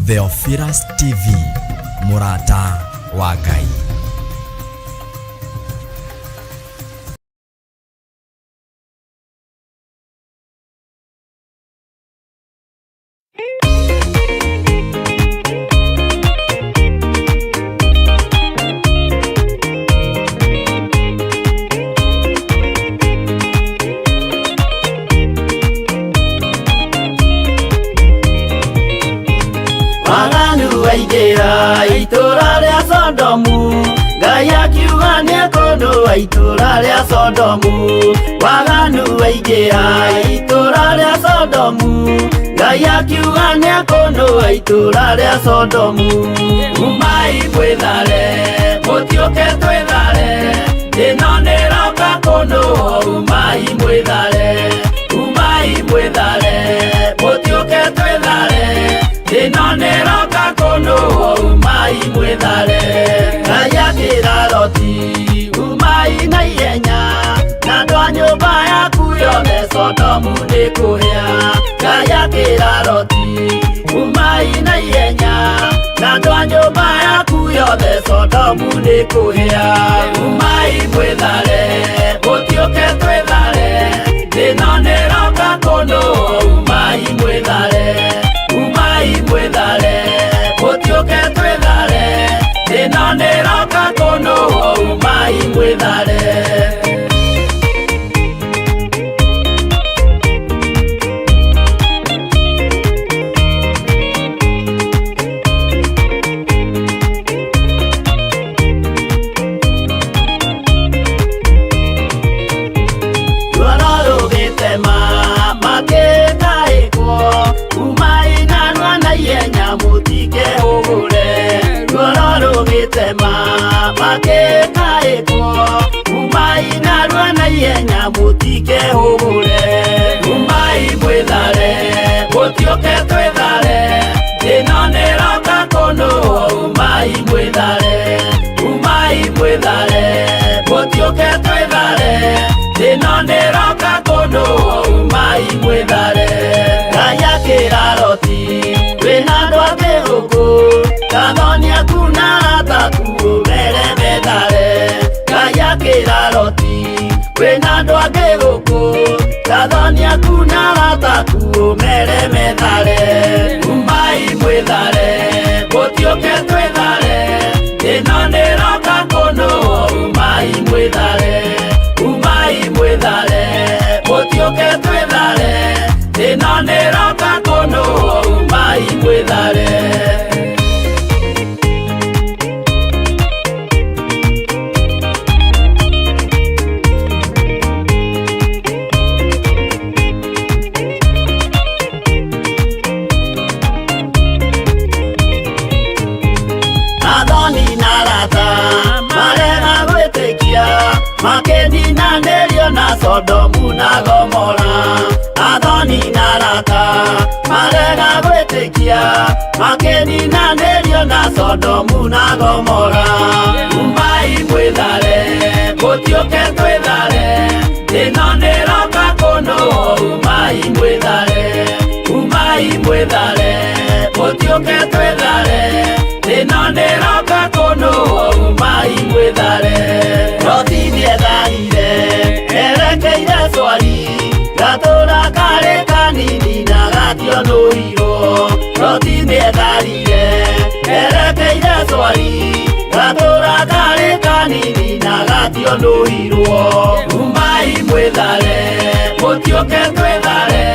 Theophilus TV, Murata wa Ngai. Itura ria Sodomu, Ngai akiuga nĩekũndũa itura ria Sodomu. Waganu waingĩra itura ria Sodomu, Ngai akiuga nĩekũndũa itura ria Sodomu. Umai mwĩthare, mũtiũke twĩthare, ĩno nĩroka kũndũa. Umai mwĩthare, mũtiũke twĩthare, ĩno nĩroka kũndũa. Umai mwĩthare, Ngai akĩra Loti, umai na ihenya, na andũ a nyũmba yaku yothe Sodomu nĩkũhĩa. Ngai akĩra Loti, umai na ihenya, na andũ a nyũmba yaku yothe Sodomu nĩkũhĩa. Umai mwĩthare, mũtiũke twĩthare, ĩno nĩroka kũndũa. Umai mwĩthare, mũtiũke twĩthare, ĩno nĩroka kũndũa. Umai mwĩthare. Umai narua na ihenya mũtike hũgũre. Umai mwĩthare, mũtiũke twĩthare, ĩno nĩroka kũndũa. Umai mwĩthare, mũtiũke twĩthare, ĩno nĩroka kũndũa. Umai mwĩthare. Ngai akĩra Loti, wĩna andũ angĩ gũkũ, Gathoni kuna ataku mere methare. Ngai akĩra Loti, wĩna andũ angĩ gũkũ, Gathoni kuna ataku mere methare. Umai mwĩthare, mũtiũke twĩthare, ĩno nĩroka kũndũa. Umai mwĩthare, mũtiũke twĩthare, ĩno nĩroka kũndũa. Umai mwĩthare. Makĩninanĩrio na Sodomu na Gomora. Athoni na arata marega gwĩtĩkia, makĩninanĩrio na Sodomu na Gomora. Umai mwĩthare, mũtiũke twĩthare, ĩno nĩroka kũndũa. Umai mwĩthare, mũtiũke twĩthare, ĩno nĩroka kũndũa. Umai mwĩthare. Loti nĩetharire, erekeire Zoari, gatũra karĩ kanini na gationũirwo. Loti nĩetharire, erekeire Zoari, gatũra karĩ kanini na gationũirwo. Umai mwĩthare, mũtiũke twĩthare,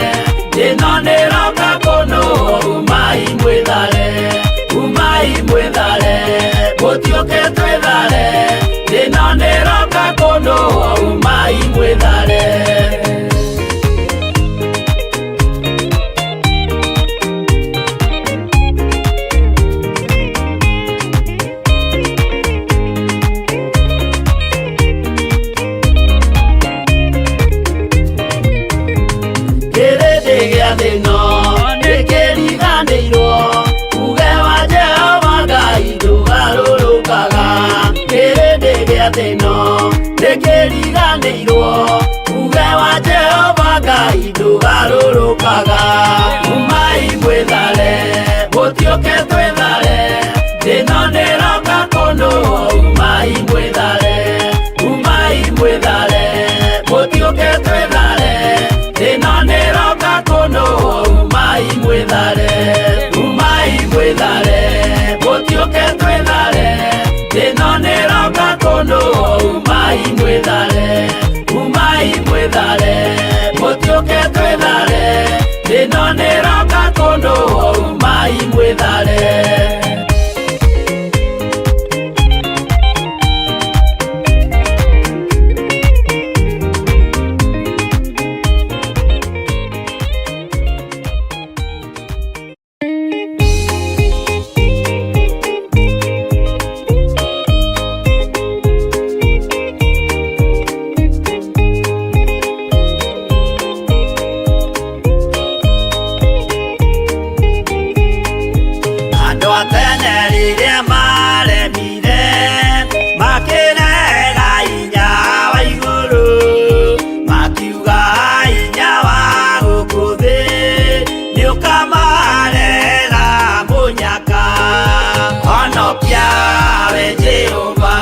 ĩno nĩroka kũndũa. Umai mwĩthare, mũtiũke twĩthare, ĩno nĩroka kũndũa. Umai mwĩthare. Kĩrĩndĩ gĩa thĩ ĩno nĩkĩriganĩirwo, uge wa Jehova Ngai ndũgarũrũkaga. Kĩrĩndĩ gĩa thĩ ĩno nĩkĩriganĩirwo, uge wa Jehova Ngai ndũgarũrũkaga. Umai mwĩthare, mũtiũke tene rĩrĩa maremire makĩrega hinya wa igũrũ makiuga hinya wa gũkũ thĩ nĩũkamarera mũnyaka honokia we Jehova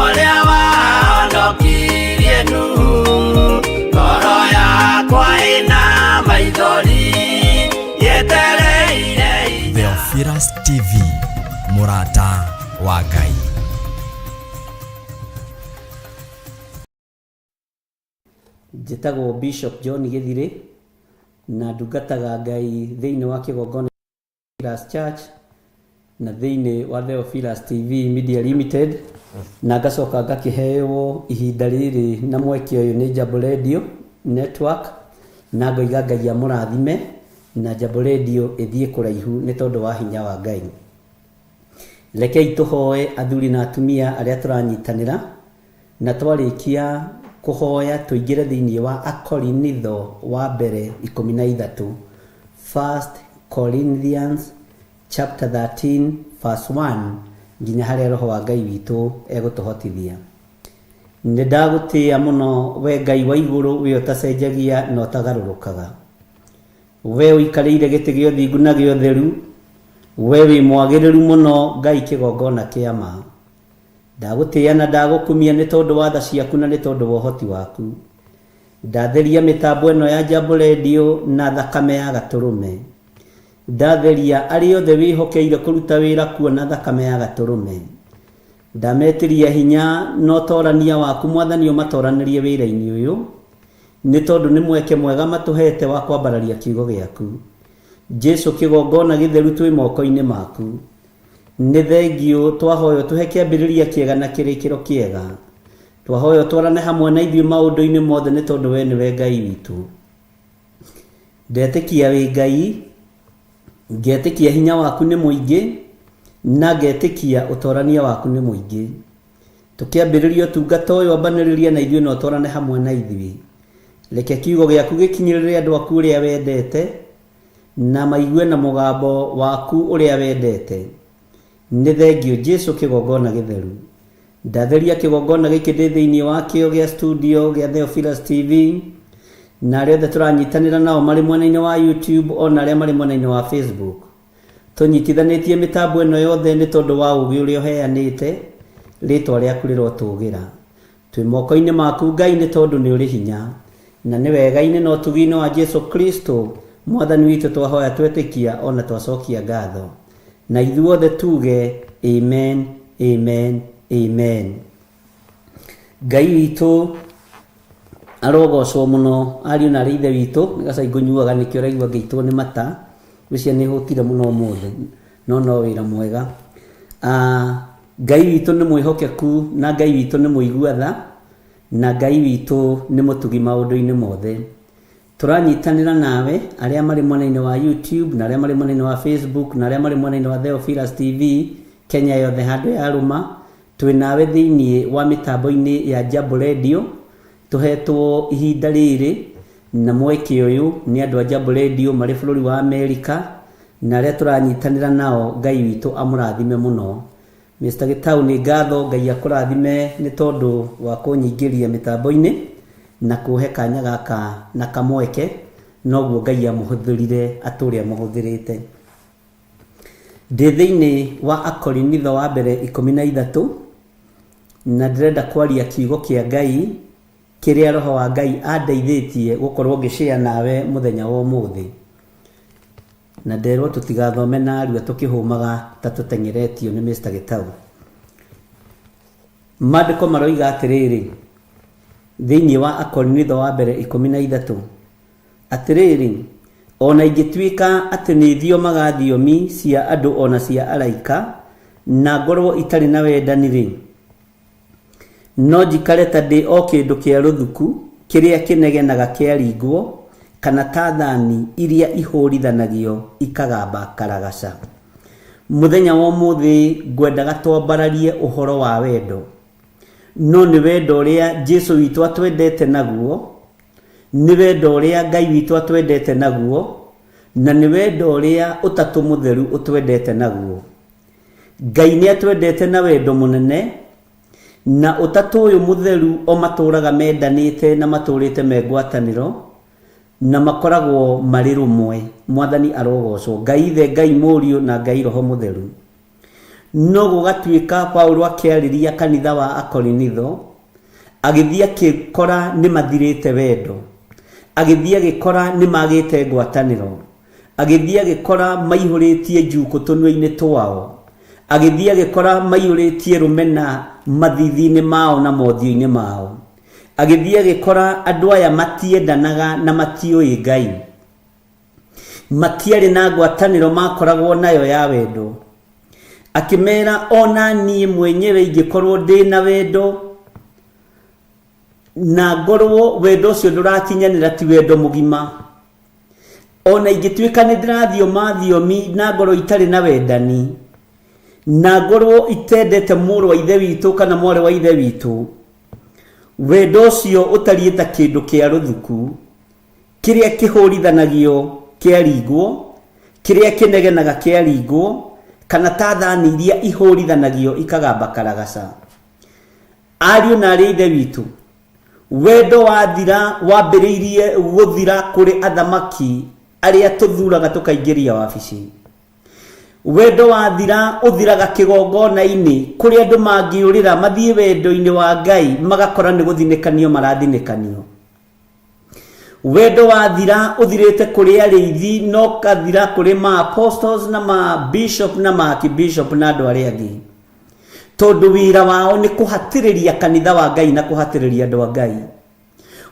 ũrĩa wahonokirie Nuhu ngoro yakwa ĩna maithori yetereire Theophilus TV, mũrata wa Ngai. Njĩtagwo Bishop John Gĩthirĩ na ndungataga Ngai thĩinĩ wa kĩgongona Theophilus Church na thĩinĩ wa Theophilus TV Media Limited, na ngacoka ngakĩheo ihinda rĩrĩ na mweke ũyũ nĩ Jambo Radio Network, na ngoiga Ngai amũrathime na Jambo Radio ĩthiĩ kũraihu nĩ tondũ wa hinya wa Ngai. Rekei tũhoe athuri na atumia arĩa tũranyitanĩra na twarĩkia kũhoya tũingĩre thĩinĩ wa Akorinitho wa mbere 13, 1 Corinthians chapter 13 verse 1 nginya harĩa Roho wa Ngai witũ egũtũhotithia. Nĩ ndagũtĩĩa mũno we Ngai wa igũrũ, we ũtacenjagia na ũtagarũrũkaga, we ũikarĩire gĩtĩ gĩa ũthingu na gĩa ũtheru, we wĩ mwagĩrĩru mũno Ngai kĩgongona kĩa ma. Ndagũtĩĩa na ndagũkumia nĩ tondũ wa tha ciaku na nĩ tondũ wa ũhoti waku. Ndatheria mĩtambo ĩno ya Jambo Radio na thakame ya Gatũrũme. Ndatheria arĩa othe wĩhokeire kũruta wĩra kuo na thakame ya Gatũrũme. Ndametĩria hinya na ũtorania waku Mwathani ũmatoranĩrie wĩra-inĩ ũyũ, nĩ tondũ nĩ mweke mwega matũhete wa kwambararia kiugo gĩaku. Jesu kĩgongona gĩtheru twĩ moko-inĩ maku. Nĩ thengiũ twahoyo tũhe kĩambĩrĩria kĩega na kĩrĩkĩro kĩega. Twahoyo twarane hamwe na ithuĩ maũndũ-inĩ mothe nĩ tondũ we nĩwe Ngai witũ. Ndetĩkia wĩ Ngai, ngetĩkia hinya waku nĩ mũingĩ, na ngetĩkia ũtorania waku nĩ mũingĩ. Tũkĩambĩrĩria ũtungata ũyũ ambanĩrĩria na ithuĩ na ũtwarane hamwe na ithuĩ. Reke kiugo gĩaku gĩkinyĩrĩre andũ aku ũrĩa wendete, na maigue na mũgambo waku ũrĩa wendete. Nĩ thengio Jesu kĩgongona gĩtheru. Ndatheria kĩgongona gĩkĩ ndĩ thĩinĩ wa kĩo gĩa studio gĩa Theophilus TV, na arĩa othe tũranyitanĩra nao marĩ mwena-inĩ wa YouTube ona arĩa marĩ mwena-inĩ wa Facebook. Tũnyitithanĩtie mĩtambo ĩno yothe nĩ tondũ wa ũũgĩ ũrĩa ũheanĩte, rĩĩtwa rĩaku rĩrotũũgĩra. Twĩ moko-inĩ maku Ngai nĩ tondũ nĩ ũrĩ hinya, na nĩ wega-inĩ na ũtugi-inĩ wa Jesu Kristo Mwathani witũ twahoya twetĩkia ona twacokia ngatho. Na ithuothe tuge amen, amen, amen. Ngai witũ arogocwo mũno, ariũ na arĩ ithe witũ. Nĩ gacaingũ nyuaga nĩkĩo ũraigua ngĩitwo nĩ mata, gwĩcia nĩ hũtire mũno ũmũthĩ, no wĩra mwega. Ngai witũ nĩ mwĩhokeku, na Ngai witũ nĩ mũigua tha, na Ngai witũ nĩ mũtugi maũndũ-inĩ mothe. Tũranyitanĩra nawe arĩa marĩ mwena-inĩ wa YouTube na arĩa marĩ mwena-inĩ wa Facebook na arĩa marĩ mwena-inĩ wa Theophilus TV Kenya yothe handũ ya rũma. Twĩ nawe thĩinĩ wa mĩtambo-inĩ ya Jambo Radio. Tũhetwo ihinda rĩrĩ na mweke ũyũ nĩ andũ a Jambo Radio marĩ bũrũri wa Amerika, na arĩa tũranyitanĩra nao Ngai witũ amũrathime mũno. Mr. Gĩtaũ nĩ ngatho, Ngai akũrathime nĩ tondũ wa kũnyingĩria mĩtambo-inĩ na kũhe kanya gaka na kamweke, noguo Ngai amũhũthĩrire atũrĩa amũhũthĩrĩte. Ndĩ thĩinĩ wa Akorinitho wa mbere 13, na ndĩrenda kwaria kiugo kĩa Ngai kĩrĩa Roho wa Ngai andeithĩtie gũkorwo ngĩshare nawe mũthenya wa ũmũthĩ. Na nderwo tũtigathome na arua tũkĩhũmaga ta tũtengeretio nĩ Mr. Gĩtaũ. Maandĩko maroiga atĩrĩrĩ thĩinĩ wa Akorinitho wa mbere 13, atĩrĩrĩ, ona ingĩtuĩka atĩ nĩ thiomaga thiomi cia andũ ona cia araika na ngorwo itarĩ na wendani-rĩ, no njikare ta ndĩ o kĩndũ kĩa rũthuku kĩrĩa kĩnegenaga kĩaringwo, kana ta thani iria ihũrithanagio ikagamba karagaca. Mũthenya wa ũmũthĩ ngwendaga twambararie ũhoro wa wendo, no nĩ wendo ũrĩa Jesu witũ atwendete naguo, nĩ wendo ũrĩa Ngai witũ atwendete naguo, na nĩ wendo ũrĩa ũtatũ mũtheru ũtwendete naguo. Ngai nĩ atwendete na wendo mũnene, na ũtatũ ũyũ mũtheru o matũraga mendanĩte na matũrĩte megwatanĩro na makoragwo marĩ rũmwe. Mwathani arogocwo. Ngai Ithe, Ngai Mũriũ na Ngai Roho Mũtheru. No gũgatuĩka Paulo akĩarĩria kanitha wa Akorinitho, agĩthiĩ akĩkora nĩ mathirĩte wendo, agĩthiĩ agĩkora nĩ magĩte ngwatanĩro, agĩthiĩ agĩkora maihũrĩtie njuko tũnua-inĩ twao, agĩthiĩ agĩkora maihũrĩtie rũmena mathithi-inĩ mao na mothiũ-inĩ mao, agĩthiĩ agĩkora andũ aya matiendanaga na matiũĩ Ngai, matiarĩ na ngwatanĩro makoragwo nayo ya wendo. Akĩmera ona niĩ mwenyewe ingĩkorwo ndĩ na wendo na ngorwo wendo ũcio ndũrakinyanĩra ti wendo mũgima, ona ingĩtuĩka nĩ ndĩrathioma thiomi na ngorwo itarĩ na wendani, na ngorwo itendete mũrũ wa ithe witũ kana mwarĩ wa ithe witũ, wendo ũcio ũtariĩ ta kĩndũ kĩa rũthuku kĩrĩa kĩhũrithanagio kĩaringwo, kĩrĩa kĩnegenaga kĩaringwo, kana ta thani iria ihũrithanagio ikagamba karagaca. Ariũ na arĩ ithe witũ, wendo wathira wambĩrĩirie gũthira kũrĩ athamaki arĩa tũthuraga tũkaingĩria wabici. Wendo wathira ũthiraga kĩgongona-inĩ kũrĩ andũ mangĩũrĩra mathiĩ wendo-inĩ wa Ngai magakora nĩ gũthinĩkanio marathinĩkanio. Wendo wathira ũthirĩte kũrĩ arĩithi no kathira kũrĩ ma apostles na ma bishop na ma archbishop na andũ arĩa angĩ, tondũ wĩra wao nĩ kũhatĩrĩria kanitha wa Ngai na kũhatĩrĩria andũ a Ngai.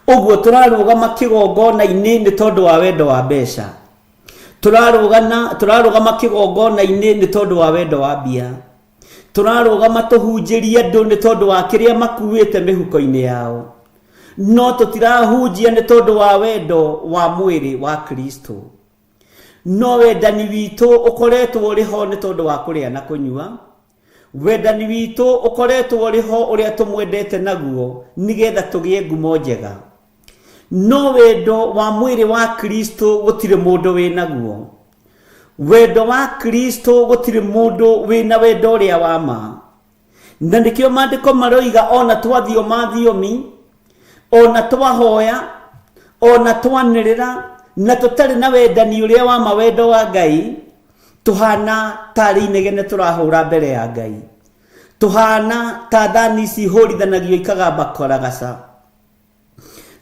Ũguo tũrarũgama kĩgongona-inĩ nĩ tondũ wa wendo wa mbeca, tũrarũgama kĩgongona-inĩ nĩ tondũ wa wendo wa mbia, tũrarũgama tũhunjĩrie andũ nĩ tondũ wa kĩrĩa makuĩte mĩhuko-inĩ yao, no tũtirahunjia nĩ tondũ wa wendo wa mwĩrĩ wa Kristo. No wendani witũ ũkoretwo ũrĩ ho nĩ tondũ wa kũrĩa na kũnyua. Wendani witũ ũkoretwo ũrĩ ho ũrĩa tũmwendete naguo nĩgetha tũgĩe ngumo njega. No wendo wa mwĩrĩ wa Kristo gũtirĩ mũndũ wĩ naguo. Wendo wa Kristo gũtirĩ mũndũ wĩ na wendo ũrĩa wa ma. Na nĩkĩo maandĩko maroiga ona twathioma thiomi, ona twahoya, ona twanĩrĩra na tũtarĩ na wendani ũrĩa wa ma, wendo wa Ngai, tuhana tarĩ inegene tũrahũra mbere ya Ngai, tuhana ta thani cihũrithanagio ikagamba karagaca,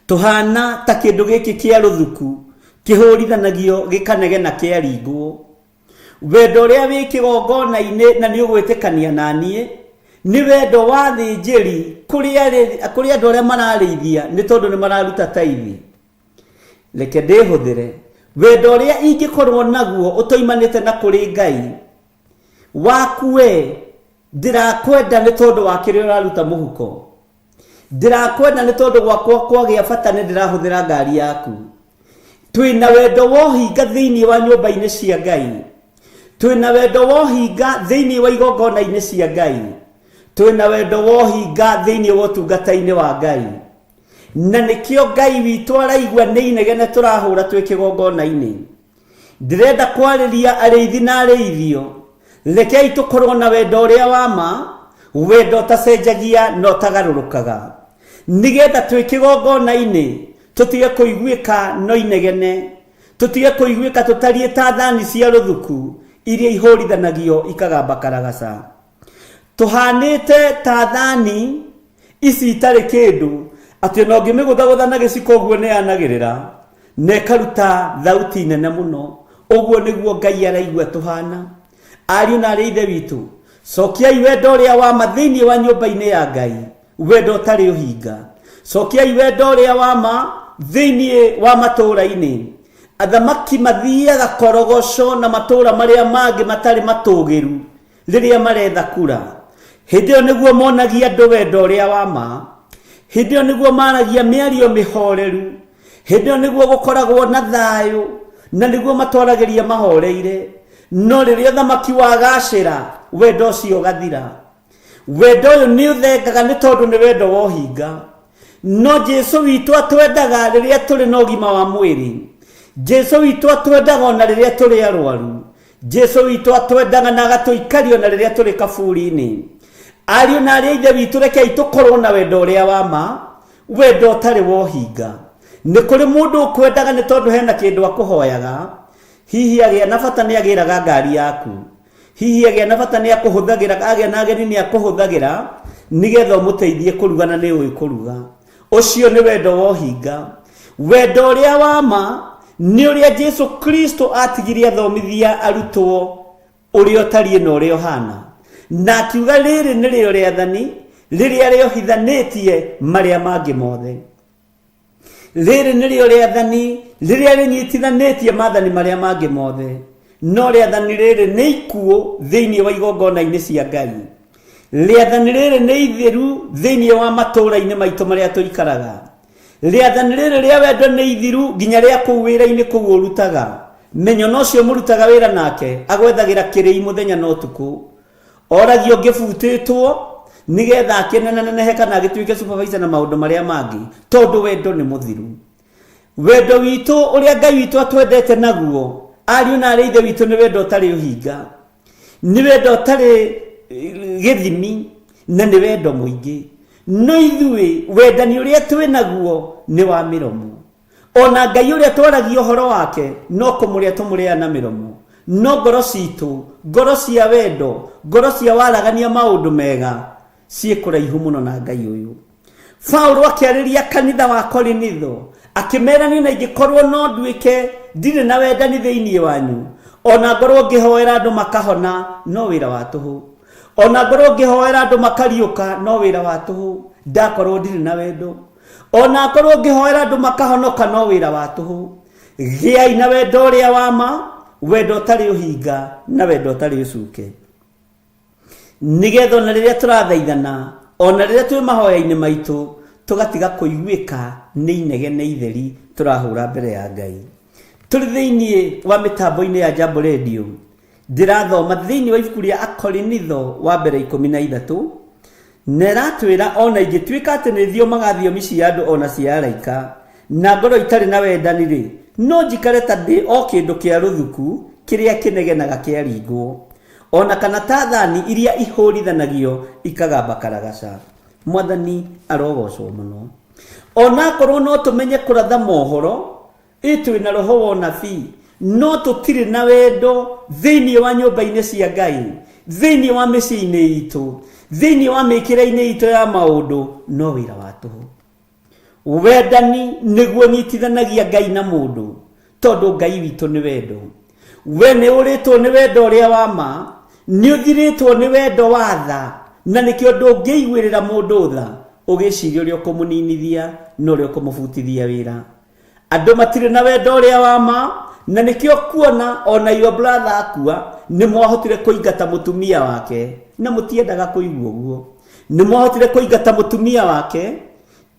tuhana ta kĩndũ gĩkĩ kĩa rũthuku kĩhũrithanagio gĩkanegena kĩaringwo. Wendo ũrĩa wĩ kĩgongona-inĩ na nĩ ũgwĩtĩkania na niĩ nĩ wendo wa thĩnjĩri kũrĩ andũ arĩa mararĩithia nĩ tondũ nĩ mararuta taithi. Reke ndĩhũthĩre wendo ũrĩa ingĩkorwo naguo ũtoimanĩte na kũrĩ Ngai waku we, ndĩrakwenda nĩ tondũ wa kĩrĩa ũraruta mũhuko, ndĩrakwenda nĩ tondũ gwakwa kwagĩa bata nĩ ndĩrahũthĩra ngari yaku. Twĩna wendo wohinga thĩinĩ wa nyũmba-inĩ cia Ngai, twĩna wendo wohinga thĩinĩ wa igongona-inĩ cia Ngai, twĩna wendo wohinga thĩinĩ wa ũtungata-inĩ wa Ngai. Na nĩkĩo Ngai witũ araigua nĩ inegene tũrahũra twĩ kĩgongona-inĩ. Ndĩrenda kwarĩria arĩithi na arĩithio, rekei tũkorwo na wendo ũrĩa wa ma, wendo ũtacenjagia no tagarũrũkaga, nĩgetha twĩ kĩgongona-inĩ tũtige kũiguĩka no inegene, tũtige kũiguĩka tũtariĩ ta thani cia rũthuku iria ihũrithanagio ikagamba karagaca. Tũhanĩte ta thani ici itarĩ kĩndũ, atĩ no ngĩmĩgũthagũtha na gĩciko ũguo nĩ yanagĩrĩra na ĩkaruta thauti nene mũno. Ũguo nĩguo Ngai araigua tũhana. Ariũ na arĩ ithe witũ, cokiai wendo ũrĩa wa ma thĩinĩ wa nyũmba-inĩ ya Ngai, wendo ũtarĩ ũhinga. Cokiai wendo ũrĩa wa ma thĩinĩ wa matũũra-inĩ. Athamaki mathiaga korogoco na matũũra marĩa mangĩ matarĩ matũgĩru rĩrĩa maretha kura. Hĩndĩ ĩyo nĩguo monagia andũ wendo ũrĩa wa ma. Hĩndĩ ĩyo nĩguo maragia mĩario mĩhoreru. Hĩndĩ ĩyo nĩguo gũkoragwo na thayũ na nĩguo matwaragĩria mahoreire. No rĩrĩa ũthamaki wagacĩra, wendo ũcio ũgathira. Wendo ũyũ nĩ ũthengaga nĩ tondũ nĩ wendo wohinga. No Jesũ witũ atwendaga rĩrĩa tũrĩ na ũgima wa mwĩrĩ. Jesu witũ atwendaga ona rĩrĩa tũrĩ arwaru. Jesu witũ atwendaga na agatũikaria ona rĩrĩa tũrĩ kaburi-inĩ. Ariũ na arĩa ithe witũ rekei tũkorwo na wendo ũrĩa wa ma, wendo ũtarĩ wa ũhinga. Nĩ kũrĩ mũndũ ũkwendaga nĩ tondũ hena kĩndũ akũhoyaga, hihi agĩa na bata nĩ agĩraga ngari yaku, hihi agĩa na bata nĩ akũhũthagĩra, agĩa na ageni nĩ akũhũthagĩra nĩgetha ũmũteithie kũruga na nĩ ũĩ kũruga. Ũcio nĩ wendo wa ũhinga. Wendo ũrĩa wa ma nĩ ũrĩa Jesu Kristo atigire athomithia arutwo ũrĩa ũtariĩ na ũrĩa ũhana, na akiuga rĩrĩ nĩrĩo rĩathani rĩrĩa rĩohithanĩtie marĩa mangĩ mothe. Rĩrĩ nĩrĩo rĩathani rĩrĩa rĩnyitithanĩtie maathani marĩa mangĩ mothe. No rĩathani rĩrĩ nĩ ikuũ thĩinĩ wa igongona-inĩ cia Ngai. Rĩathani rĩrĩ nĩ ithiru thĩinĩ wa matũũra-inĩ maitũ marĩa tũikaraga. Rĩathani rĩrĩ rĩa wendo nĩ ithiru nginya rĩa kũu wĩra-inĩ kũu ũrutaga. Menyo no cio mũrutaga wĩra nake agwethagĩra kĩrĩi mũthenya na ũtukũ. Oragio ngĩbutĩtwo nĩgetha akĩnenenehe kana agĩtuĩke supervisor na maũndũ marĩa mangĩ, tondũ wendo nĩ mũthiru. Wendo witũ ũrĩa Ngai witũ atwendete naguo, ariũ na arĩa ithe witũ, nĩ wendo ũtarĩ ũhinga, nĩ wendo ũtarĩ gĩthimi, na nĩ wendo mũingĩ. No ithuĩ wendani ũrĩa twĩ naguo nĩ wa mĩromo. Ona Ngai ũrĩa twaragia ũhoro wake no kũmũrĩa tũmũrĩa na mĩromo. No ngoro citũ, ngoro cia wendo, ngoro cia waragania maũndũ mega ciĩ kũraihu mũno na Ngai ũyũ. Paulo akĩarĩria kanitha wa Korinitho akĩmerania na ingĩkorwo no nduĩke ndirĩ na wendani thĩinĩ wanyu, ona ngorwo ngĩhoera andũ makahona, no wĩra wa tũhũ. Ona ngorwo ngĩhoera andũ makariũka, no wĩra wa tũhũ ndakorwo ndirĩ na wendo. Ona ngorwo ngĩhoera andũ makahonoka, no wĩra wa tũhũ. Gĩai na wendo ũrĩa wa ma, wendo ũtarĩ ũhinga na wendo ũtarĩ ũcuke, nĩgetha ona rĩrĩa tũrathaithana, ona rĩrĩa twĩ mahoya-inĩ maitũ, tũgatiga kũiguĩka nĩ inegene itheri tũrahũra mbere ya Ngai. Tũrĩ thĩinĩ wa mĩtambo-inĩ ya Jambo Radio, ndĩrathoma thĩinĩ wa ibuku rĩa Akorinitho wa mbere 13, na ĩratwĩra ona ingĩtuĩka atĩ nĩ thiomaga thiomi cia andũ ona cia araika, na ngoro itarĩ na wendani-rĩ, no njikare ta ndĩ o kĩndũ kĩa rũthuku kĩrĩa kĩnegenaga kĩaringwo, ona kana ta thani iria ihũrithanagio ikagamba karagaca. Mwathani arogocwo mũno. Ona korwo no tũmenye kũratha mohoro, twĩ na roho wa ũnabii, no tũtirĩ na wendo thĩinĩ wa nyũmba-inĩ cia Ngai, thĩinĩ wa mĩciĩ-inĩ itũ, thĩinĩ wa mĩkĩre-inĩ itũ ya maũndũ, no wĩra wa tũhũ. Wendani nĩguo nyitithanagia Ngai na mũndũ, tondũ Ngai witũ nĩ wendo. We nĩ ũrĩtwo nĩ wendo ũrĩa wa ma, nĩ ũthirĩtwo nĩ wendo wa tha, na nĩkĩo ndũngĩiguĩrĩra mũndũ tha ũgĩciria ũrĩa ũkũmũninithia na ũrĩa ũkũmũbutithia wĩra. Andũ matirĩ na wendo ũrĩa wa ma, na nĩkĩo kuona ona your brother akua nĩ mwahotire kũingata mũtumia wake, na mũtiendaga kũigua ũguo. Nĩ mwahotire kũingata mũtumia wake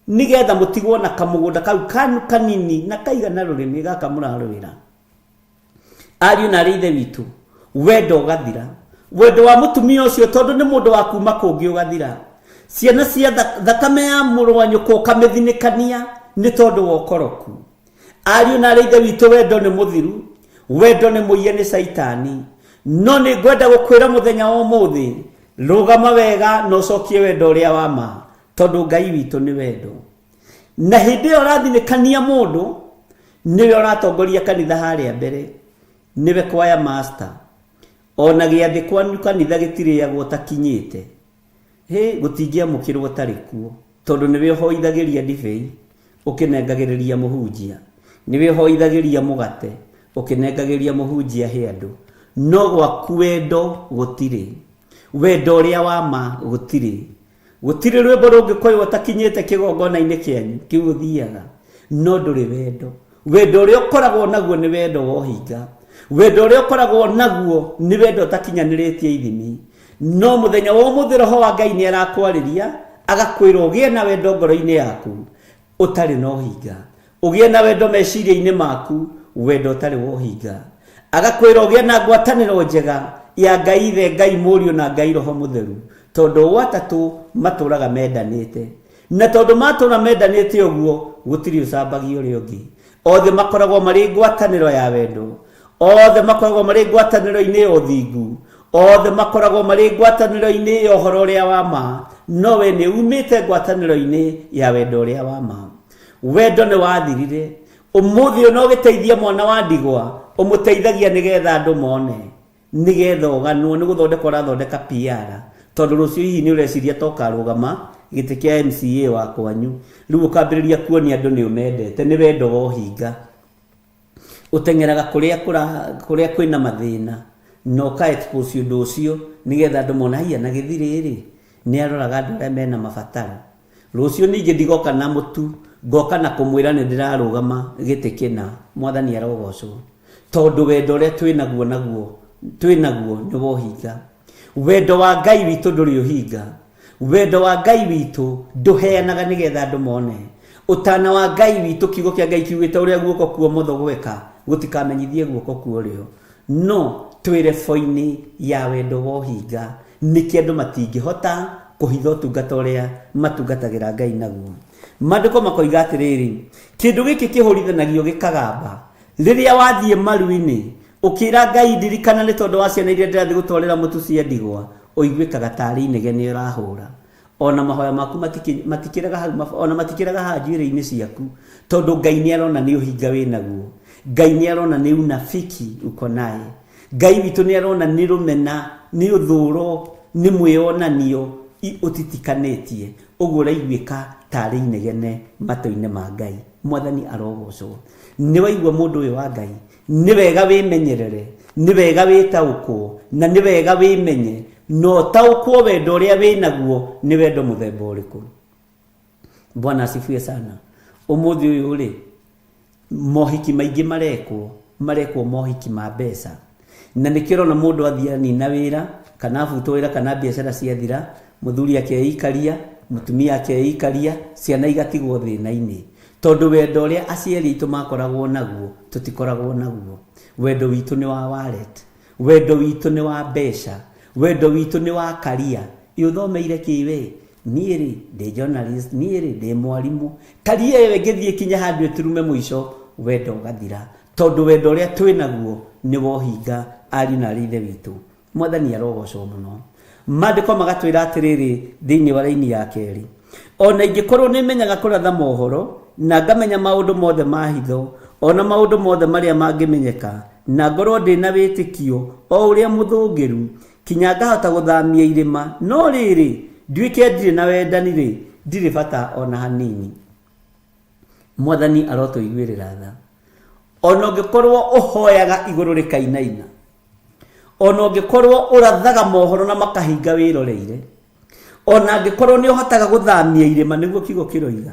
nĩgetha mũtigwo na kamũgũnda kau kanu kanini na kaigana rũrĩmĩ gaka mũrarwĩra. Ariũ na arĩa ithe witũ, wendo ũgathira. Wendo wa mũtumia ũcio tondũ nĩ mũndũ wa kuma kũngĩ ũgathira. Ciana cia thakame ya mũrũ wa nyũkwa ũkamĩthinĩkania nĩ tondũ wa ũkoroku. Ariũ na arĩa ithe witũ, wendo nĩ mũthiru, wendo nĩ mũiye nĩ Saitani. No nĩ ngwenda gũkwĩra mũthenya wa ũmũthĩ, rũgama wega na ũcokie wendo ũrĩa wa ma, tondũ Ngai witũ nĩ wendo. Na hĩndĩ ĩyo ũrathinĩkania mũndũ, nĩwe ũratongoria kanitha harĩa mbere, nĩwe choir master. Ona gĩathĩ kwanyu kanitha gĩtirĩagwo takinyĩte, gũtingĩamũkĩrwo tarĩ kuo, tondũ nĩwe ũhoithagĩria ndibei ũkĩnengagĩrĩria mũhunjia, nĩwe ũhoithagĩria mũgate ũkĩnengagĩria mũhunjia he andũ. No gwaku wendo gũtirĩ, wendo ũrĩa wa ma gũtirĩ. Gũtirĩ rwĩmbo rũngĩkoywo takinyĩte kĩgongona-inĩ kĩanyu kĩu ũthiaga, no ndũrĩ wendo. Wendo ũrĩa ũkoragwo naguo nĩ wendo wa ũhinga. Wendo ũrĩa ũkoragwo naguo nĩ wendo ũtakinyanĩrĩtie ithimi. No mũthenya wa ũmũthĩ roho wa Ngai nĩ arakwarĩria agakwĩra ũgĩe na wendo ngoro-inĩ yaku ũtarĩ na ũhinga, ũgĩe na wendo meciria-inĩ maku, wendo ũtarĩ wa ũhinga. Agakwĩra ũgĩe na ngwatanĩro njega ya Ngai Ithe, Ngai Mũriũ na Ngai Roho Mũtheru, tondũ o atatũ matũraga mendanĩte. Na tondũ matũra mendanĩte ũguo, gũtirĩ ũcambagia ũrĩa ũngĩ. othe makoragwo marĩ ngwatanĩro ya wendo, othe makoragwo marĩ ngwatanĩro-inĩ ya ũthingu, othe makoragwo marĩ ngwatanĩro-inĩ ya ũhoro ũrĩa wa ma, no we nĩ umĩte ngwatanĩro-inĩ ya wendo ũrĩa wa ma. Wendo nĩ wathirire, ũmũthĩ ũyũ no gĩteithia mwana wa ndigwa, ũmũteithagia nĩgetha andũ mone, nĩgetha ũganwo, nĩ gũthondeka ũrathondeka PR, tondũ rũciũ hihi nĩ ũreciria toka rũgama gĩtĩ kĩa MCA wa kwanyu, rĩu ũkambĩrĩria kuonia andũ nĩ ũmendete, nĩ wendo wohinga, ũteng'eraga kũrĩa kwĩna mathĩna, na ũka-expose ũndũ ũcio nĩgetha andũ mona hiya na gĩthirĩ nĩ aroraga andũ arĩa mena mabataro. Rũciũ ningĩ ndigoka na mũtu, ngoka na kũmwĩra nĩ ndĩrarũgama gĩtĩ kĩna, Mwathani arogocwo, tondũ wendo ũrĩa twĩnaguo nĩ wohinga. Wendo wa Ngai witũ ndũrĩ ũhinga, wendo wa Ngai witũ ndũheanaga nĩgetha andũ mone. Ũtana wa Ngai witũ, kiugo kĩa Ngai kiugĩte ũrĩa guoko kwa ũmotho gweka gũtikamenyithie guoko kwa ũrĩo, no twĩ level-inĩ ya wendo wohinga, nĩkĩ andũ matingĩhota kũhitha ũtungata ũrĩa matungatagĩra Ngai naguo. Maandĩko makoiga atĩrĩrĩ, kĩndũ gĩkĩ kĩhũrithanagio gĩkagamba rĩrĩa wathiĩ maru-inĩ ũkĩra Ngai ndirikana nĩ tondũ wa ciana iria ndĩrathiĩ gũtwarĩra mũtu cia ndigwa, ũiguĩkaga tarĩ inegene ũrahũra. Ona mahoya maku matikĩraga hau, ona matikĩraga haha njuĩrĩ-inĩ ciaku, tondũ Ngai nĩ arona nĩ ũhinga wĩnaguo, Ngai nĩ arona nĩ unafiki uko naye, Ngai witũ nĩ arona nĩ rũmena, nĩ ũthũũro, nĩ mwĩonanio ũtitikanĩtie, ũguo ũraiguĩka tarĩ inegene matũ-inĩ ma Ngai. Mwathani arogocwo. Nĩ waigua mũndũ ũyũ wa Ngai, nĩ wega wĩmenyerere, nĩ wega wĩtaũkwo, na nĩ wega wĩmenye, no taũkwo wendo ũrĩa wĩnaguo nĩ wendo mũthemba ũrĩkũ. Bwana asifiwe sana. Ũmũthĩ ũyũ rĩ, mohiki maingĩ marekwo mohiki ma mbeca, na nĩkĩrona mũndũ athiĩ anina wĩra kana abutwo wĩra kana biacara ciathira, mũthuri akeikaria, mũtumia akeikaria, ciana igatigwo thĩna-inĩ, tondũ wendo ũrĩa aciari aitũ makoragwo naguo tũtikoragwo naguo. Wendo witũ nĩ wa wallet, wendo witũ nĩ wa mbeca, wendo witũ nĩ wa karia. Ũthomeire kĩwe? Niĩ rĩ ndĩ journalist, niĩ rĩ ndĩ mwarimũ. Karia ĩyo ĩngĩthiĩ kinya handũ ĩturume mũico, wendo ũgathira, tondũ wendo ũrĩa twĩnaguo nĩ wohinga. Ariũ na aarĩ a Ithe witũ, Mwathani arogocwo mũno. Maandĩko magatwĩra atĩrĩrĩ thĩinĩ wa raini ya kerĩ, ona ingĩkorwo nĩmenyaga kũratha mohoro na ngamenya maũndũ mothe ma hitho, ona maũndũ mothe marĩa mangĩmenyeka, na ngorwo ndĩna wĩtĩkio o ũrĩa mũthũngĩru, kinya ngahota gũthamia irĩma, no rĩrĩ nduĩke ndirĩ na wendani rĩ, ndirĩ bata ona hanini. Mwathani arotũiguĩrĩra tha. Ona ũngĩkorwo ũhoyaga igũrũ rĩkainaina, ona ũngĩkorwo ũrathaga mohoro na makahinga wĩroreire, ona angĩkorwo nĩ ũhotaga gũthamia irĩma, nĩguo kiugo kĩroiga,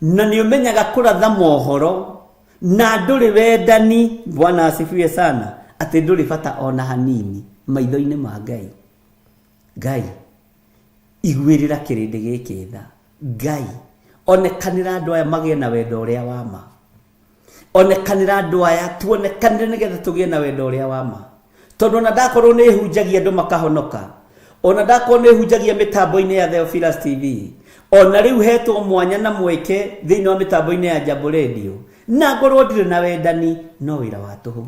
na nĩ ũmenyaga kũratha mohoro na ndũrĩ wendani, Bwana asifiwe sana, atĩ ndũrĩ bata ona hanini maitho-inĩ ma Ngai. Ngai iguĩrĩra kĩrĩndĩ gĩkĩ tha. Ngai onekanĩra andũ aya magĩe na wendo ũrĩa wa ma, onekanĩra andũ aya tuonekanĩre nĩgetha tũgĩe na wendo ũrĩa wa ma, tondũ ona ndakorwo nĩ hunjagia andũ makahonoka, ona ndakorwo nĩ hunjagia mĩtambo-inĩ ya Theophilus TV, ona rĩu hetwo mwanya na mweke thĩinĩ wa mĩtambo-inĩ ya Jambo Radio, na ngorwo ndirĩ na wendani, no wĩra wa tũhũ.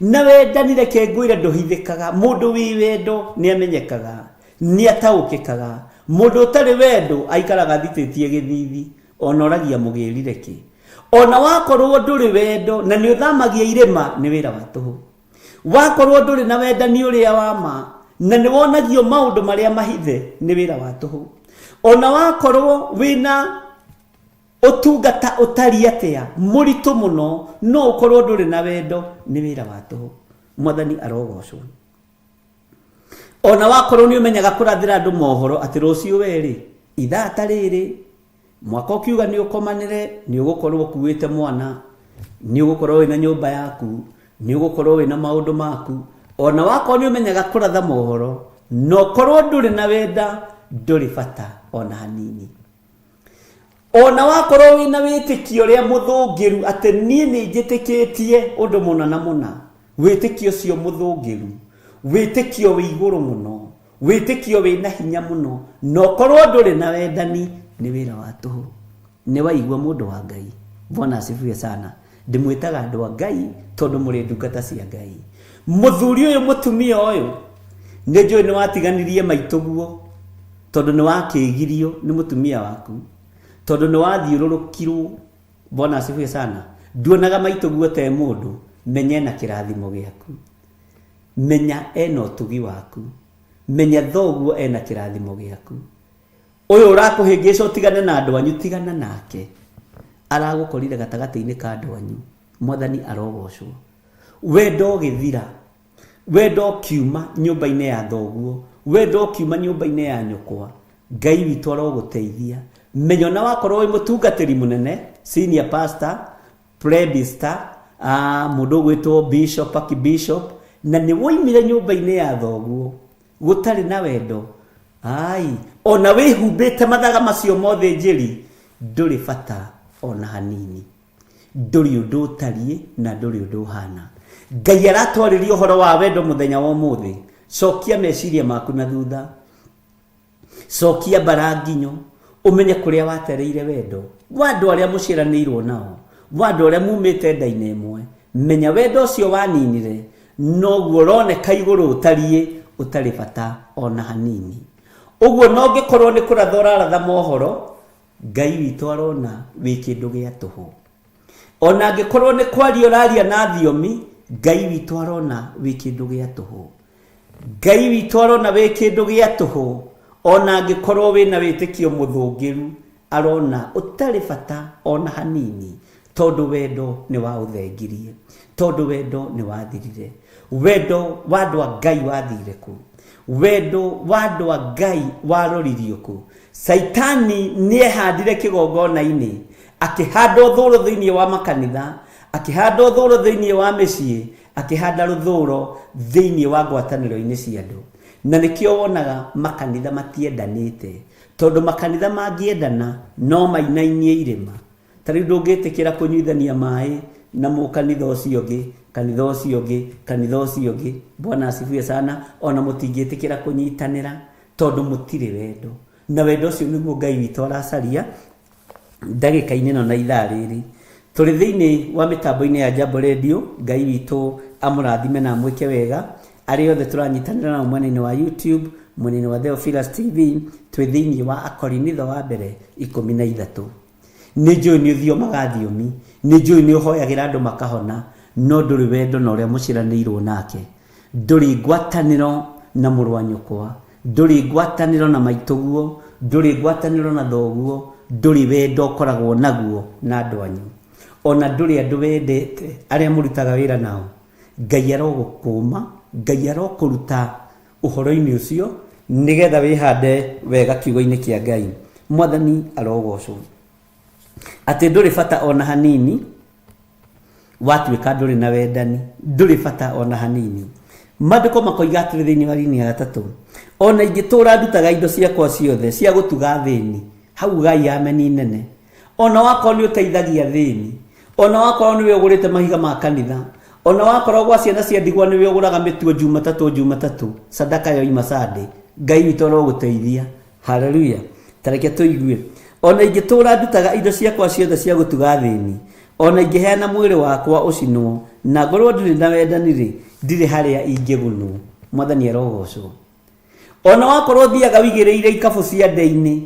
Na wendani reke ngwĩre ndũhithĩkaga. Mũndũ wĩ wendo nĩ amenyekaga, nĩ ataũkĩkaga. Mũndũ ũtarĩ wendo aikaraga thitĩtie gĩthithi, ona oragia mũgĩrire kĩ. Ona wakorwo ndũrĩ wendo na nĩ ũthamagia irĩma, nĩ wĩra wa tũhũ. Wakorwo ndũrĩ na wendani ũrĩa wa ma na nĩ wonagio maũndũ marĩa mahithe, nĩ wĩra wa tũhũ. Ona wakorwo wĩna ũtungata ũtari atĩa mũritũ mũno, no ũkorwo ndũrĩ na wendo, nĩ wĩra wa tũhũ. Mwathani arogocwo. Ona wakorwo nĩ ũmenyaga kũrathĩra andũ mohoro atĩ rũciũ werĩ ithaa ta rĩrĩ mwaka ũkiuga nĩ ũkomanĩre, nĩ ũgũkorwo ũkuĩte mwana, nĩ ũgũkorwo wĩna nyũmba yaku, nĩ ũgũkorwo wĩna maũndũ maku. Ona wakorwo nĩ ũmenyaga kũratha mohoro, no korwo ndũrĩ na wenda, ndũrĩ bata ona hanini. Ona wakorwo wĩna wĩtĩkio ũrĩa mũthũngĩru atĩ niĩ nĩ njĩtĩkĩtie ũndũ mũna na mũna, wĩtĩkio ũcio mũthũngĩru, wĩtĩkio wĩ igũrũ mũno, wĩtĩkio wĩna hinya mũno, no korwo ndũrĩ na wendani, nĩ wĩra wa tũhũ. Nĩ waigua mũndũ wa Ngai, Bwana asifiwe sana. Ndimwitaga andu a Ngai tondu muri ndungata cia Ngai. Muthuri uyu mutumia uyu nĩ njũĩ nĩ watiganirie maitũguo tondu nĩ wakĩgirio nĩ mutumia waku, tondu nĩ wathiũrũrũkirwo. Bwana asifiwe sana. Nduonaga maitũguo te mũndũ, menya na kĩrathimo gĩaku, menya ena ũtugi waku, menya thoguo ena kĩrathimo gĩaku. Ũyũ ũrakũhĩngĩca ũtigane na andũ anyu, tigana nake. Aragũkorire gatagatĩ-inĩ ka andũ anyu. Mwathani arogocwo. Wendo gĩthira, wendo kiuma nyũmba-inĩ ya thoguo, wendo kiuma nyũmba-inĩ ya nyũkwa, Ngai witũ arogũteithia. Menya na wakorwo wĩ mũtungatĩri mũnene, senior pastor, prebista, mũndũ gwĩtwo bishop, archbishop, na nĩ woimire nyũmba-inĩ ya thoguo gũtarĩ na wendo, ona wĩhumbĩte mathaga macio mothe njĩri, ndũrĩ bata ona hanini, ndũrĩ ũndũ ũtariĩ na ndũrĩ ũndũ ũhana. Ngai aratwarĩria ũhoro wa wendo mũthenya wa ũmũthĩ. Cokia meciria maku na thutha, cokia baranginyo, umenye kũrĩa watereire wendo wa andũ arĩa mũciaranĩirwo nao, wa andũ arĩa mumĩte nda-inĩ ĩmwe. Menya wendo ũcio waninire noguo ũroneka igũrũ ũtarĩ bata ona hanini. Ũguo no ngĩkorwo nĩ kũratha ũraratha mohoro, Ngai witũ arona wĩ kĩndũ gĩa tũhũ. Ona angĩkorwo nĩ kwaria ũraria na thiomi, Ngai witũ arona wĩ kĩndũ gĩa tũhũ. Ngai witũ arona wĩ kĩndũ gĩa tũhũ. Ona angĩkorwo wĩna wĩtĩkio mũthũngĩru, arona ũtarĩ bata ona hanini, tondu wendo nĩ waũthengirie, tondu wendo nĩ wathirire. Wendo wa andũ a Ngai wathire kũ? Wendo wa andũ a Ngai waroririo kũ? Saitani nĩehandire kĩgongona-inĩ, akĩhanda ũthũũro thĩinĩ wa makanitha, akĩhanda ũthũũro thĩinĩ wa mĩciĩ, akĩhanda rũthũũro thĩinĩ wa ngwatanĩro-inĩ cia andũ. Na nĩkĩo wonaga makanitha matiendanĩte, tondu makanitha mangĩendana no mainainie irĩma. Tarĩu ndũngĩtĩkĩra kũnyuithania maĩ na mũkanitha ũcio ũngĩ, kanitha ũcio ũngĩ, kanitha ũcio ũngĩ. Bwana asifiwe sana. Ona mũtingĩtĩkĩra kũnyitanĩra tondu mũtirĩ wendo, na wendo ũcio nĩguo Ngai witũ aracaria ndagĩka-inĩ ĩno na ithaa rĩrĩ. Tũrĩ thĩinĩ wa mĩtambo-inĩ ya Jambo Radio. Ngai witũ amũrathime na amwĩke wega arĩ othe tũranyitanĩra nao mwena-inĩ wa YouTube, mwena-inĩ wa Theophilus TV. Twĩ thĩinĩ wa Akorinitho wa mbere 13. Nĩ njũĩ nĩ ũthiomaga thiomi, nĩ njũĩ nĩ ũhoyagĩra andũ makahona, no ndũrĩ wendo na ũrĩa mũciaranĩirwo nake. Ndũrĩ ngwatanĩro na mũrũ wa nyũkwa, ndũrĩ ngwatanĩro na maitũguo, ndũrĩ ngwatanĩro na thoguo, ndũrĩ wendo ũkoragwo naguo na andũ anyu. Ona ndũrĩ andũ wendete arĩa mũrutaga wĩra nao. Ngai arogũkũma, Ngai arokũruta ũhoro-inĩ ũcio nĩgetha wĩhande wega kiugo-inĩ kĩa Ngai. Mwathani arogocwo. Atĩ ndũrĩ bata ona hanini watuĩka ndũrĩ na wendani, ndũrĩ bata ona hanini. Maandĩko makoiga atĩrĩ thĩinĩ wa rini ya 3, ona ingĩtũũra ndutaga indo ciakwa ciothe cia gũtuga thĩni, hau Ngai ameni nene. Ona wakorwo nĩ ũteithagia thĩni, ona wakorwo nĩ ũgũrĩte mahiga ma kanitha, ona wakorwo gwa ciana cia ndigwa nĩ ũgũraga mĩtuo Jumatatũ, sadaka yoima Sunday, Ngai witũ arogũteithia. Haleluya. Tareke tũigue. Ona ingĩtũũra ndutaga indo ciakwa ciothe cia gũtuga thĩni, ona ingĩheana mwĩrĩ wakwa ũcinwo, na ngorwo ndĩrĩ na wendani-rĩ, ndirĩ harĩa ingĩgunwo. Mwathani arogocwo. Ona wakorwo thiaga wigĩrĩire ikabu cia nda-inĩ,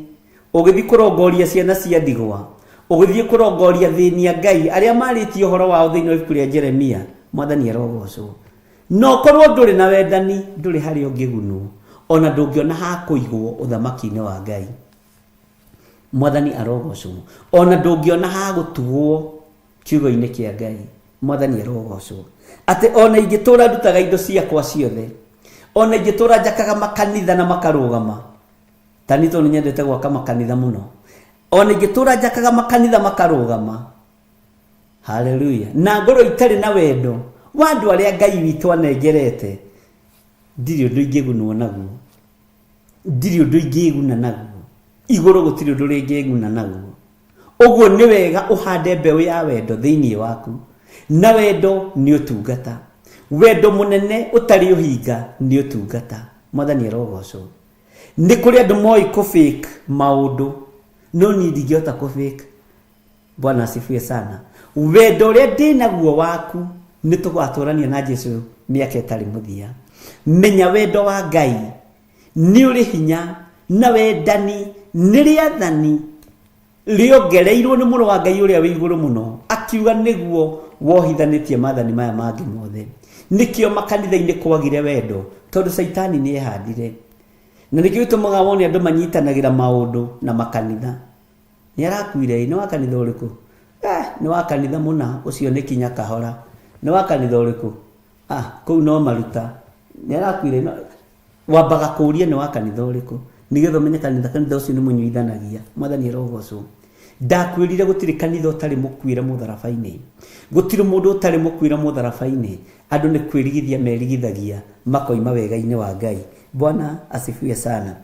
ũgĩthiĩ kũrongoria ciana cia ndigwa, ũgĩthiĩ kũrongoria thĩni a Ngai arĩa marĩtie ũhoro wao thĩinĩ wa ibuku rĩa Jeremia. Mwathani arogocwo. No korwo ndũrĩ na wendani, ndũrĩ harĩa ũngĩgunwo, ona ndũngĩona ha kũigwo ũthamaki-inĩ wa Ngai. Mwathani arogocwo. Ona ndũngĩona ha gũtugwo kiugo-inĩ kĩa Ngai. Mwathani arogocwo. Atĩ ona ingĩtũũra ndutaga indo ciakwa ciothe, ona ingĩtũũra njakaga makanitha na makarũgama. Tani tondũ nyendete gwaka makanitha mũno. Ona ingĩtũũra njakaga makanitha makarũgama. Haleluya. Na ngoro itarĩ na wendo wa andũ arĩa Ngai witũ anengerete, ndirĩ ũndũ ingĩgunwo naguo, ndirĩ ũndũ ingĩguna naguo, igũrũ gũtirĩ ũndũ rĩngĩguna naguo. Ũguo nĩ wega ũhande mbeũ ya wendo thĩinĩ waku, na wendo nĩ ũtungata. Wendo mũnene ũtarĩ ũhinga nĩ ũtungata. Mwathani arogocwo. Nĩ kũrĩ andũ moĩ kũ fake maũndũ, no niĩ ndingĩhota kũ fake. Bwana asifiwe sana. Wendo ũrĩa ndĩnaguo waku nĩ tũgatũrania na Jesu mĩaka ĩtarĩ mũthia. Menya wendo wa Ngai nĩ ũrĩ hinya na wendani nĩ rĩathani rĩongereirwo nĩ mũrũ wa Ngai ũrĩa wĩ igũrũ mũno, akiuga nĩguo wohithanĩtie maathani maya mangĩ mothe. Nĩkĩo makanitha-inĩ kwagire wendo, tondũ Saitani nĩ ehandire. Na nĩkĩo gĩtũmaga wone andũ manyitanagĩra maũndũ na makanitha. Nĩ arakuire, nĩ wa kanitha ũrĩkũ? Nĩ wa kanitha mũna, ũcio nĩ Kinya Kahora. Nĩ wa kanitha ũrĩkũ? Kũu no Maruta. Nĩ arakuire, wambaga kũũria nĩ wa kanitha ũrĩkũ, nĩgetha ũmenye kanitha ũcio nĩ mũnyuithanagia. Mwathani arogocwo. Ndakwĩrire gũtirĩ kanitha ũtarĩ mũkuĩre mũtharaba-inĩ. Gũtirĩ mũndũ ũtarĩ mũkuĩre mũtharaba-inĩ. Andũ nĩ kwĩrigithia merigithagia makoima wega-inĩ wa Ngai. Bwana asifiwe sana.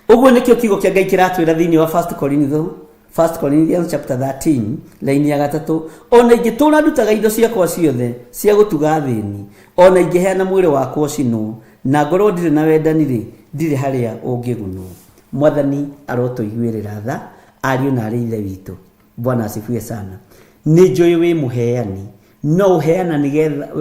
Ũguo nĩkĩo kiugo kĩa Ngai kĩratwĩra thĩinĩ wa 1 Corinthians chapter 13 laini ya 3. Ona ingĩtũũra ndutaga indo ciakwa ciothe cia gũtuga thĩĩni, ona ingĩheana mwĩrĩ wakwa ũcinwo, na ngorwo ndirĩ na wendani-rĩ, ndirĩ harĩa ũngĩgunwo. Mwathani arotũiguĩrĩra tha, ariũ na arĩ ithe witũ. Bwana asifiwe sana. Nĩ njũĩ wĩ mũheani, no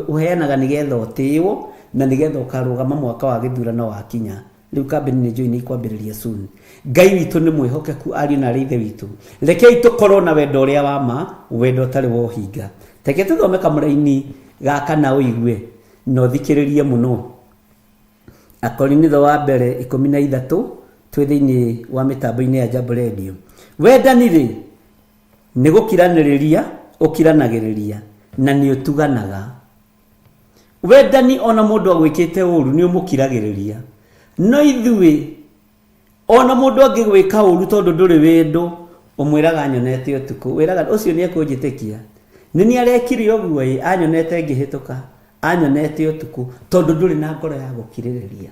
ũheanaga nĩgetha ũtĩĩwo na nĩgetha ũkarũgama mwaka wa gĩthurano wakinya. Rĩu kambĩni nĩ njũĩ nĩ ikwambĩrĩria soon. Ngai witũ nĩ mwĩhokeku, ariũ na arĩ ithe witũ. Rekei tũkorwo na wendo ũrĩa wa ma, wendo ũtarĩ wa ũhinga. Reke tũthome kamũraini gaka na ũigue na ũthikĩrĩrie mũno. Akorinitho wa mbere 13 twĩ thĩinĩ wa mĩtambo-inĩ ya Jambo Radio. Wendani-rĩ nĩ gũkiranĩrĩria, ũkiranagĩrĩria na nĩ ũtuganaga. Wendani ona mũndũ agwĩkĩte ũũru nĩ ũmũkiragĩrĩria. No ithuĩ ona mũndũ angĩgwĩka ũũru tondũ ndũrĩ wendo, ũmwĩraga nyonete ũtukũ, wĩraga ũcio nĩ ekũnjĩtĩkia. Nĩ niĩ arekire ũguo, anyonete ngĩhĩtũka, anyonete ũtukũ, tondũ ndũrĩ na ngoro ya gũkirĩrĩria.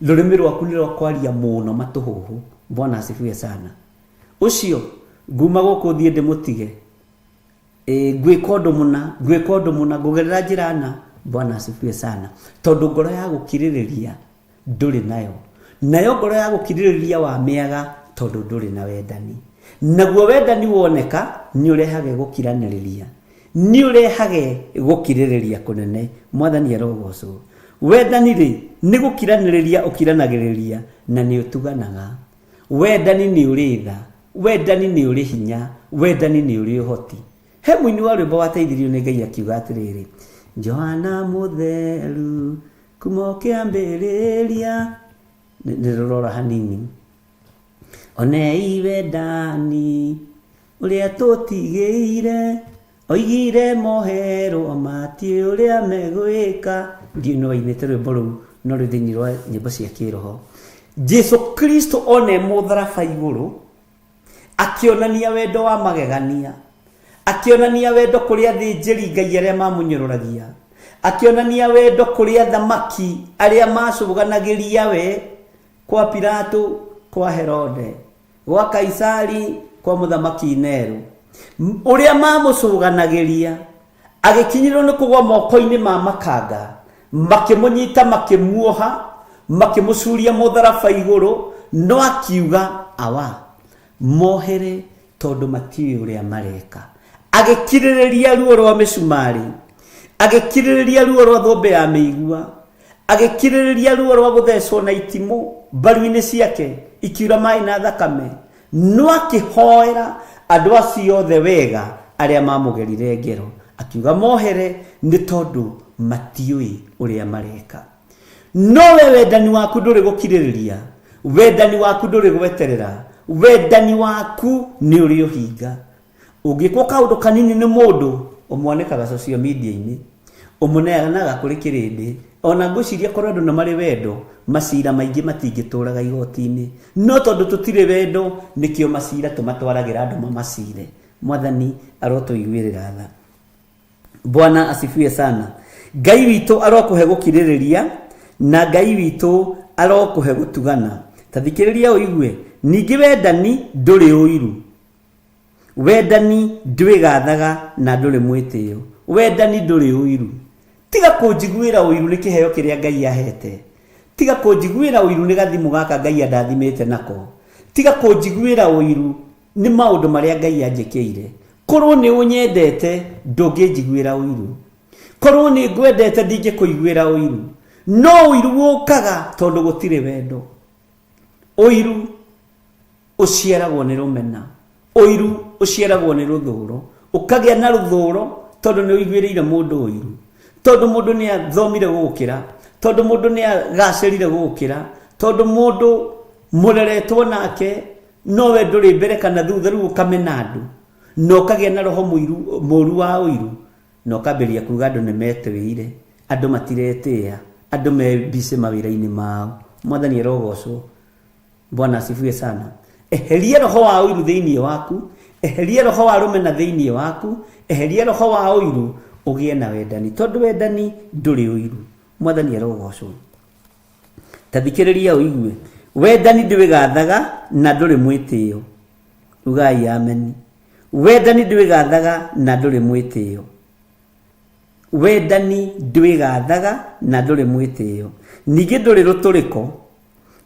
Rũrĩmĩ rwaku nĩ rwakwaria mũno matũhũhũ. Bwana asifiwe sana. Ũcio nguma gũkũ thiĩ ndĩmũtige, ngwĩka ũndũ mũna ngũgerera njĩra na. Bwana asifiwe sana. Tondũ ngoro ya gũkirĩrĩria ndũrĩ nayo. Nayo ngoro ya gũkirĩrĩria wa mĩaga tondũ ndũrĩ na wendani. Naguo wendani woneka nĩ ũrehage gũkiranĩrĩria, nĩ ũrehage gũkirĩrĩria kũnene. Mwathani arogocwo. Wendani-rĩ nĩ gũkiranĩrĩria, ũkiranagĩrĩria na nĩ ũtuganaga. Wendani nĩ ũrĩ tha, wendani nĩ ũrĩ hinya, wendani nĩ ũrĩ ũhoti. He mũini wa rwĩmbo wateithirio nĩ Ngai akiuga atĩrĩrĩ, Johana mũtheru kuma kĩambĩrĩria. Nĩ rũrora hanini. Onei wendani ũrĩa tũtigĩire, oigire mohero matiĩ ũrĩa megwĩka. Ndiũ nĩ wainĩte rwĩmbo rũu no rwĩ thĩinĩ wa nyĩmbo cia kĩroho. Jesu Kristo one mũtharaba igũrũ akĩonania wendo wa magegania, akĩonania wendo kũrĩ athĩnjĩri Ngai arĩa mamũnyũrũragia, akĩonania wendo kũrĩ athamaki arĩa macũganagĩria we, kwa Pilato, kwa Herode, gwa Kaisari, kwa mũthamaki Nero, ũrĩa mamũcũganagĩria. Agĩkinyĩrwo nĩ kũgwa moko-inĩ ma makanga, makĩmũnyita makĩmuoha, makĩmũcuria mũtharaba igũrũ, no akiuga awa mohere tondũ matiũĩ ũrĩa mareka. Agĩkirĩrĩria ruo rwa mĩcumarĩ, agĩkirĩrĩria ruo rwa thũmbĩ ya mĩigua, agĩkirĩrĩria ruo rwa gũthecwo na itimũ mbaru-inĩ ciake ikiura maĩ na thakame, no akĩhoera andũ acio othe wega arĩa mamũgerire ngero, akiuga mohere nĩ tondũ matiũĩ ũrĩa mareka. No we wendani waku ndũrĩ gũkirĩrĩria, wendani waku ndũrĩ gweterera, wendani waku nĩ ũrĩ ũhinga. Ũngĩkwo kaũndũ kanini nĩ mũndũ, ũmwanĩkaga social media-inĩ, ũmũneanaga kũrĩ kĩrĩndĩ. Ona ngwĩciria korwo andũ nĩ marĩ wendo, macira maingĩ matingĩtũraga igoti-inĩ, no tondũ tũtirĩ wendo nĩkĩo macira tũmatwaragĩra andũ mamacire. Mwathani arotũiguĩrĩra tha. Bwana asifiwe sana. Ngai witũ arokũhe gũkirĩrĩria na Ngai witũ arokũhe gũtugana. Tathikĩrĩria ũigue, ningĩ wendani ndũrĩ ũiru, wendani ndwĩgathaga na ndũrĩ mwĩtĩo, wendani ndũrĩ ũiru. Tiga kũnjiguĩra ũiru nĩ kĩheo kĩrĩa Ngai ahete, tiga kũnjiguĩra ũiru nĩ gathimo gaka Ngai andathimĩte nako, tiga kũnjiguĩra ũiru nĩ maũndũ marĩa Ngai anjĩkĩire. Korwo nĩ ũnyendete ndũngĩnjiguĩra ũiru, korwo nĩ ngwendete ndingĩkũiguĩra ũiru, no ũiru ũkaga tondũ gũtirĩ wendo. Ũiru ũciaragwo nĩ rũmena, ũiru ũciaragwo nĩ rũthũũro, ũkagĩa na rũthũũro tondũ nĩ ũiguĩrĩire mũndũ ũiru, tondũ mũndũ nĩ athomire gũgũkĩra, tondũ mũndũ nĩ agacĩrire gũgũkĩra, tondũ mũndũ mũreretwo nake nowe ndũrĩ mbere kana thutha, rĩu ũkamena andũ na ũkagĩa na roho mũũru wa ũiru, na ũkambĩrĩria kuuga andũ nĩ metĩĩire, andũ matiretĩĩa, andũ mebise mawĩra-inĩ mao. Mwathani arogocwo. Bwana asifiwe sana. Eheria roho wa ũiru thĩinĩ waku, eheria roho wa rũmena thĩinĩ waku, eheria roho wa ũiru, ũgĩe na wendani, tondũ wendani ndũrĩ ũiru. Mwathani arogocwo. Tathikĩrĩria ũigue, wendani ndwĩgathaga na ndũrĩ mwĩtĩĩo. Ugai amen. Wendani ndwĩgathaga na ndũrĩ mwĩtĩĩo. Wendani ndwĩgathaga na ndũrĩ mwĩtĩĩo. Ningĩ ndũrĩ rũtũrĩko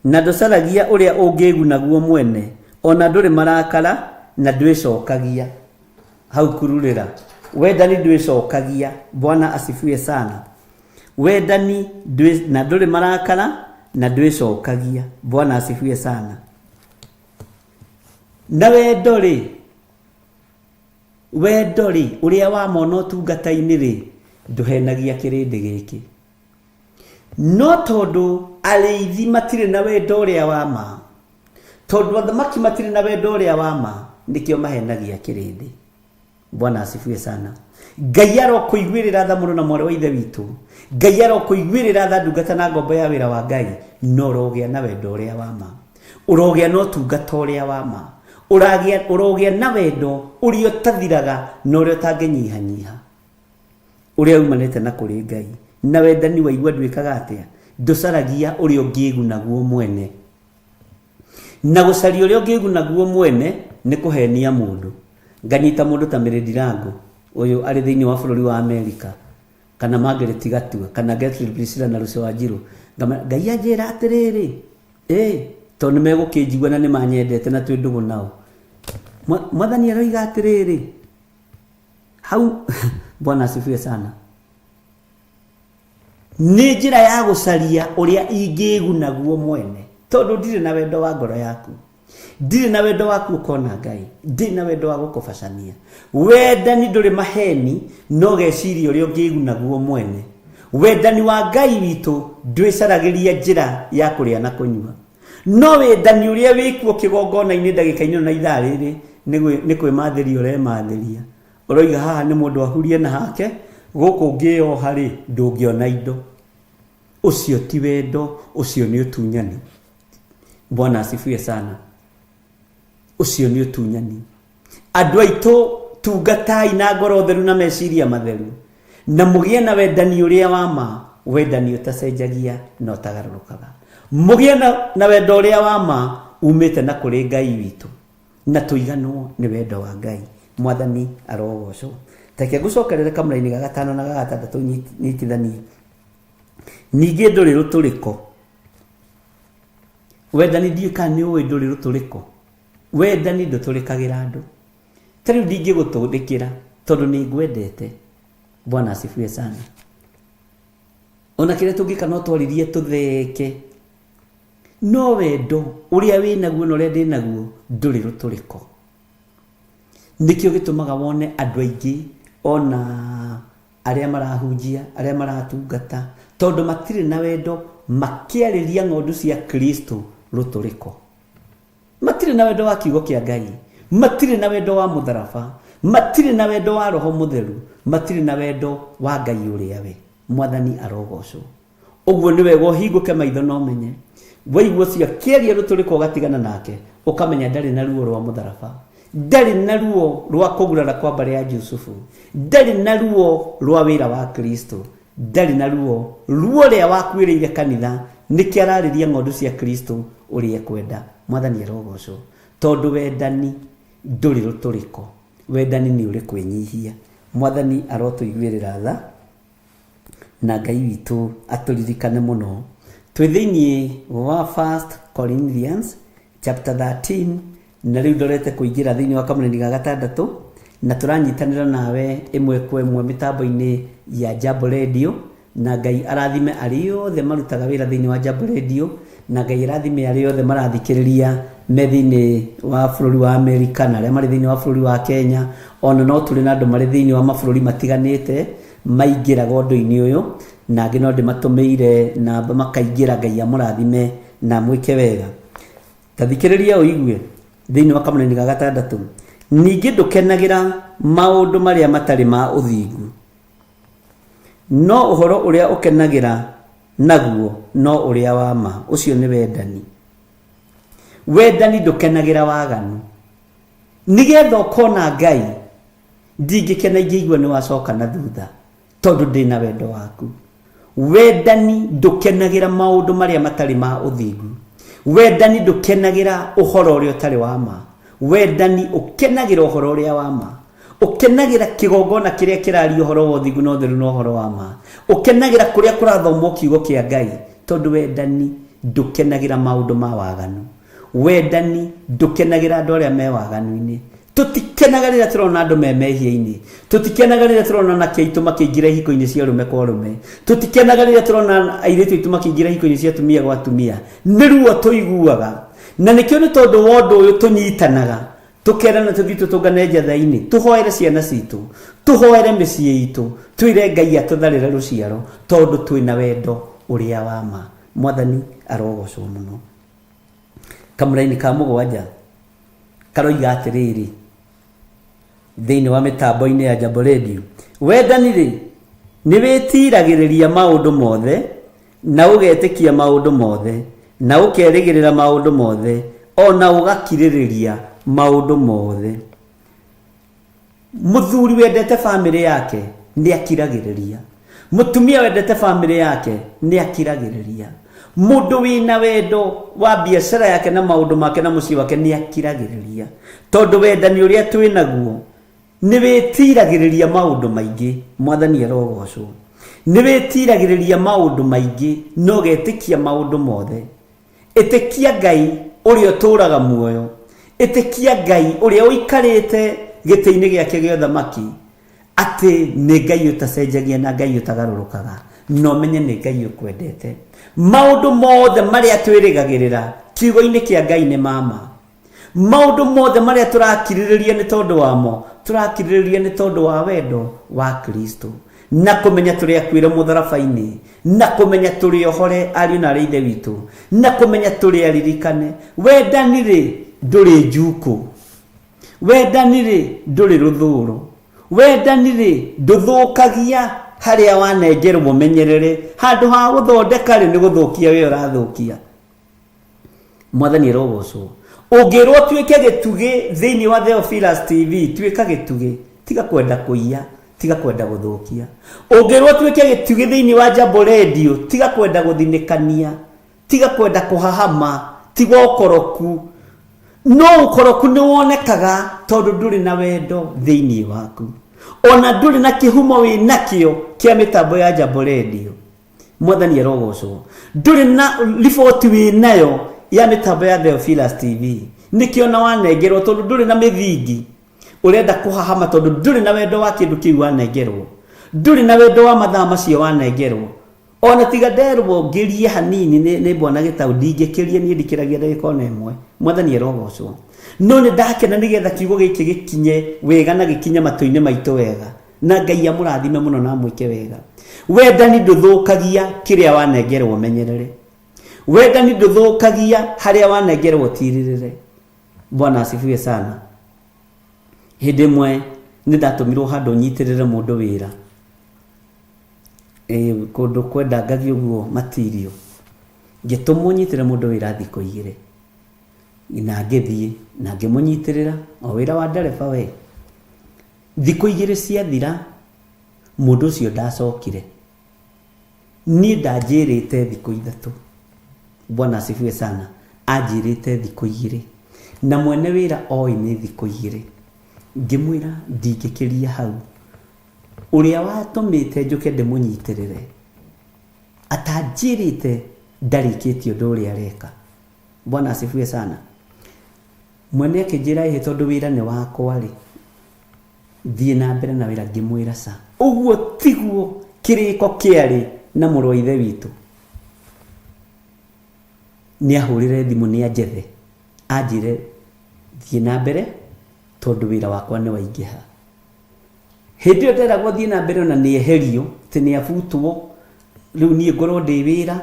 na ndũcaragia ũrĩa ũngĩguna guo mwene, ona ndũrĩ marakara na ndwĩcokagia. Hau kururĩra. Wendani ndwĩcokagia. Bwana asifiwe sana. Wendani na ndũrĩ marakara na ndwĩcokagia. Bwana asifiwe sana. Na wendo rĩ, wendo rĩ, ũrĩa wa mona ũtungata-inĩ rĩ, ndũhenagia kĩrĩndĩ gĩkĩ. No tondũ arĩithi matirĩ na wendo ũrĩa wa ma, tondũ athamaki matirĩ na wendo ũrĩa wa ma, nĩkĩo mahenagia kĩrĩndĩ. Bwana asifiwe sana. Ngai arokũiguĩrĩra tha mũno na mwarĩ wa ithe witũ. Ngai arokũiguĩrĩra tha ndungata na ngombo ya wĩra wa Ngai, no ũrogĩa na wendo ũrĩa wa ma, ũrogĩa na ũtungata ũrĩa wa ma, ũrogĩa na wendo ũrĩa ũtathiraga na ũrĩa ũtangĩnyihanyiha, ũrĩa umanĩte na kũrĩ Ngai. Na wendani waigua ndwĩkaga atĩa? Ndũcaragia ũrĩa ũngĩguna guo mwene. Na gũcaria ũrĩa ũngĩguna guo mwene nĩ kũhenia mũndũ. Nganyita mũndũ ta Mĩrĩndi Rango, ũyũ arĩ thĩinĩ wa bũrũri wa Amerika, kana Margaret Gatua, kana Gertrude Priscilla na Lucy Wanjiru. Ngai anjĩra atĩrĩrĩ, tondũ nĩ megũkĩnjigua na nĩ manyendete na twĩ ndũgũ nao. Mwathani aroiga atĩrĩrĩ, hau Bwana asifiwe sana. Nĩ njĩra ya gũcaria ũrĩa ingĩguna guo mwene, tondũ ndirĩ na wendo wa ngoro yaku, ndirĩ na wendo waku ũkona Ngai, ndirĩ na wendo wa gũkũbacania. Wendani ndũrĩ maheni, no geciria ũrĩa ũngĩguna guo mwene. Wendani wa Ngai witũ ndwĩcaragĩria njĩra ya kũrĩa na kũnyua, no wendani ũrĩa wĩkuo kĩgongona-inĩ ndagĩka-inĩ na ithaa rĩrĩ nĩ kwĩmathĩria ũremathĩria. Ũroiga haha nĩ mũndũ ahurie na hake, gũkũ ngĩoha rĩ ndũngĩona indo. Ũcio ti wendo, ũcio nĩ ũtunyani. Bwana asifiwe sana. Ũcio nĩ ũtunyani. Andũ aitũ tungatai na ngoro theru na meciria matheru, na mũgĩe na wendani ũrĩa wa ma, wendani ũtacenjagia na ũtagarũrũkaga. Mũgĩe na wendo ũrĩa wa ma umĩte na kũrĩ Ngai witũ, na tũiganwo nĩ wendo wa Ngai. Mwathani arogocwo. Take ngũcokerere kamũra-inĩ ga gatano na ga gatandatũ nyitithanie. Ningĩ ndũrĩ rũtũrĩko. Wendani ndiũĩ kana nĩ ũĩ ndũrĩ rũtũrĩko. Wendani ndũtũrĩkagĩra andũ. Ta rĩu ndingĩgũtũrĩkĩra tondũ nĩ ngwendete. Bwana asifiwe sana. Ona kĩrĩa tũngĩka no twaririe tũtheke, no wendo ũrĩa wĩ naguo na ũrĩa ndĩ naguo ndũrĩ rũtũrĩko. Nĩkĩo gĩtũmaga wone andũ aingĩ ona arĩa marahunjia, arĩa maratungata, tondũ matirĩ na wendo, makĩarĩria ng'ondu cia Kristo rũtũrĩko. Matirĩ na wendo wa kiugo kĩa Ngai, matirĩ na wendo wa mũtharaba, matirĩ na wendo wa Roho Mũtheru, matirĩ na wendo wa Ngai ũrĩa we. Mwathani arogocwo. Ũguo nĩ wega ũhingũke maitho na ũmenye, waigua cia kĩaria rũtũrĩko ũgatigana nake, ũkamenya ndarĩ na ruo rwa mũtharaba, ndarĩ na ruo rwa kũgurara kwa mbarĩ ya Jusufu, ndarĩ na ruo rwa wĩra wa Kristo, ndarĩ na ruo rũrĩa wakuĩrĩire kanitha, nĩkĩ ararĩria ng'ondu cia Kristo ũrĩa ekwenda. Mwathani arogocwo. Tondũ wendani ndũrĩ rũtũrĩko, wendani nĩ ũrĩ kwĩnyihia. Mwathani arotũiguĩrĩra tha, na Ngai witũ atũririkane mũno. Twĩ thĩinĩ wa 1 Corinthians chapter 13 na riu ndorete kuingira thiini wa kamuneni ga gatandatu na turanyitanira nawe imwe kwa imwe mitambo-ini ya Jambo Radio, na Ngai arathime ari othe marutaga wira thiini wa Jambo Radio, na Ngai arathime ari othe marathikiriria me thiini wa bururi wa Amerika na aria mari thiini wa bururi wa Kenya, ona no turi na andu mari thiini wa mabururi matiganite maingiraga undu-ini uyu, na angi no ndimatumiire namba makaingira. Ngai amurathime na mwike wega. Tathikiriria uigue thiini wa kamuneni ga gatandatu. Ningi ndukenagira maundu maria matari ma uthingu, no uhoro uria ukenagira naguo no uria wa ma. Ucio ni wendani. Wendani ndukenagira waganu. Nigetha ukona Ngai ndingikena ingĩigua ni wacoka na thutha tondu ndina wendo waku. Wendani ndukenagira maundu maria matari ma uthingu. Wendani ndukenagira uhoro uria utari wa ma. Wendani ukenagira uhoro uria wa ma. Ukenagira kigongona kiria kiraria uhoro wa uthingu no theru no uhoro wa ma. Ukenagira kuria kurathomwo kiugo kia Ngai tondu wendani ndukenagira maundu ma waganu. Wendani ndukenagira andu aria me waganu-ini. Tutikenaga rĩrĩa turona andu me mehia-ini. Tutikenaga rĩrĩa turona anake aitũ makĩingira ihiko-ini cia rume kwa rume. Tutikenaga rĩrĩa turona airĩtu aitũ makĩingira ihiko-ini cia atumia gwa atumia. Nĩ ruo tuiguaga, na nĩkĩo nĩ tondũ wa ũndũ ũyũ tũnyitanaga tukerana tuthi tutungane njatha-ini, tuhoere ciana citũ, tuhoere mĩciĩ itũ, twĩre Ngai atũtharĩre rũciaro tondu twĩna wendo ũrĩa wa ma. Mwathani arogocwo mũno. Kamũra-inĩ ka mũgwanja karoiga atĩrĩrĩ thiini wa mitambo-ini ya Jambo Radio, wendani rĩ nĩ wĩtiragĩrĩria maũndũ mothe na ũgetĩkia maũndũ mothe na ũkerĩgĩrĩra maũndũ mothe ona ũgakirĩrĩria maũndũ mothe. Mũthuri wendete family yake nĩ akiragĩrĩria. Mũtumia wendete family yake nĩ akiragĩrĩria. Mundu wina wendo wa biashara yake na maundu make na mucii wake ni akiragiriria tondu wendani uria twi naguo ni witiragiriria maundu maingi. Mwathani arogocwo. Ni witiragiriria maundu maingi no getikia maundu mothe. Itikia Ngai uria turaga muoyo. Itikia Ngai uria uikarite giti-ini giake gia thamaki ati ni Ngai utacenjagia na Ngai utagarurukaga. No menye ni Ngai ukwendete. Maundu mothe maria twirigagirira kiugo-ini kia Ngai ni mama. Maundu mothe maria turakiririria ni tondu wamo, turakiririria ni tondu wa wendo wa Kristo, na kumenya turi akwire mutharabai-ini, na kumenya turi ohore ariu na ithe witu, na kumenya turi aririkane. Wendani ri nduri njuku. Wendani ri nduri ruthuru. Wendani ri nduthukagia haria wanengerwo menyerere handu ha guthondeka ri ni guthukia we urathukia. Mwathani arogocwo. Ungirwo twike gitugi thiini wa Theophilus TV, twika gitugi, tiga kwenda kuiya, tiga kwenda guthukia. Ungirwo twike gitugi thiini wa Jambo Radio, tiga kwenda guthinikania, tiga kwenda kuhahama, tiga ukoroku. No ukoroku ni wonekaga tondu nduri na wendo thiini waku. Ona nduri na kihumo wi nakio kia mitambo ya Jambo Radio. Mwathani arogocwo. Nduri na riboti wi nayo ya mitambo ya Theophilus TV. Nikio na wanengerwo tondu nduri na mithingi urenda kuhahama tondu nduri na wendo wa kindu kiu wanengerwo. Nduri na wendo wa mathaa macio wanengerwo. Ona tiga nderwo ngirie hanini ni Bwana Gitau ndingikirie ni ndikiragia ndagika ona imwe. Mwathani arogocwo. No ni ndakena nigetha kiugo giki gikinye wega na gikinye matu-ini maitu wega, na Ngai amurathime muno na mwike wega. Wendani nduthukagia kiria wanengerwo menyerere. Wendani nduthukagia haria wanengerwo tiririre. Bwana asifiwe sana. Hindi mwe ni ndatumirwo handu nyitirire mundu wira kundu kwenda ngathie uguo material, ngitumwo nyitire mundu wira thiko igire na ngithie na ngimunyitirira o wira wa ndereba we. Thiko igire ciathira mundu ucio ndacokire. Ni ndanjirite thiko ithatu. Bwana asifiwe sana. Anjirite thiko igire na mwene wira oi ni thiko igire. Ngimwira ndingikiria hau. Uria watumite njuke ndimunyitirire atanjirite ndarikitio ndu uria areka. Bwana asifiwe sana. mwene akĩnjĩra ĩ tondũ wĩra nĩ wakwa rĩ thiĩ na mbere na wĩra. Ngĩmwĩra ca ũguo tiguo kĩrĩko kĩarĩ na mũrũ wa ithe witũ. Nĩ ahũrĩre thimũ nĩ anjethe anjĩre thiĩ na mbere tondũ wĩra wakwa nĩ waingĩha. Hĩndĩ ĩyo nderagwo thiĩ na mbere ona nĩ eherio atĩ nĩ abutwo rĩu niĩ ngorwo ndĩ wĩra.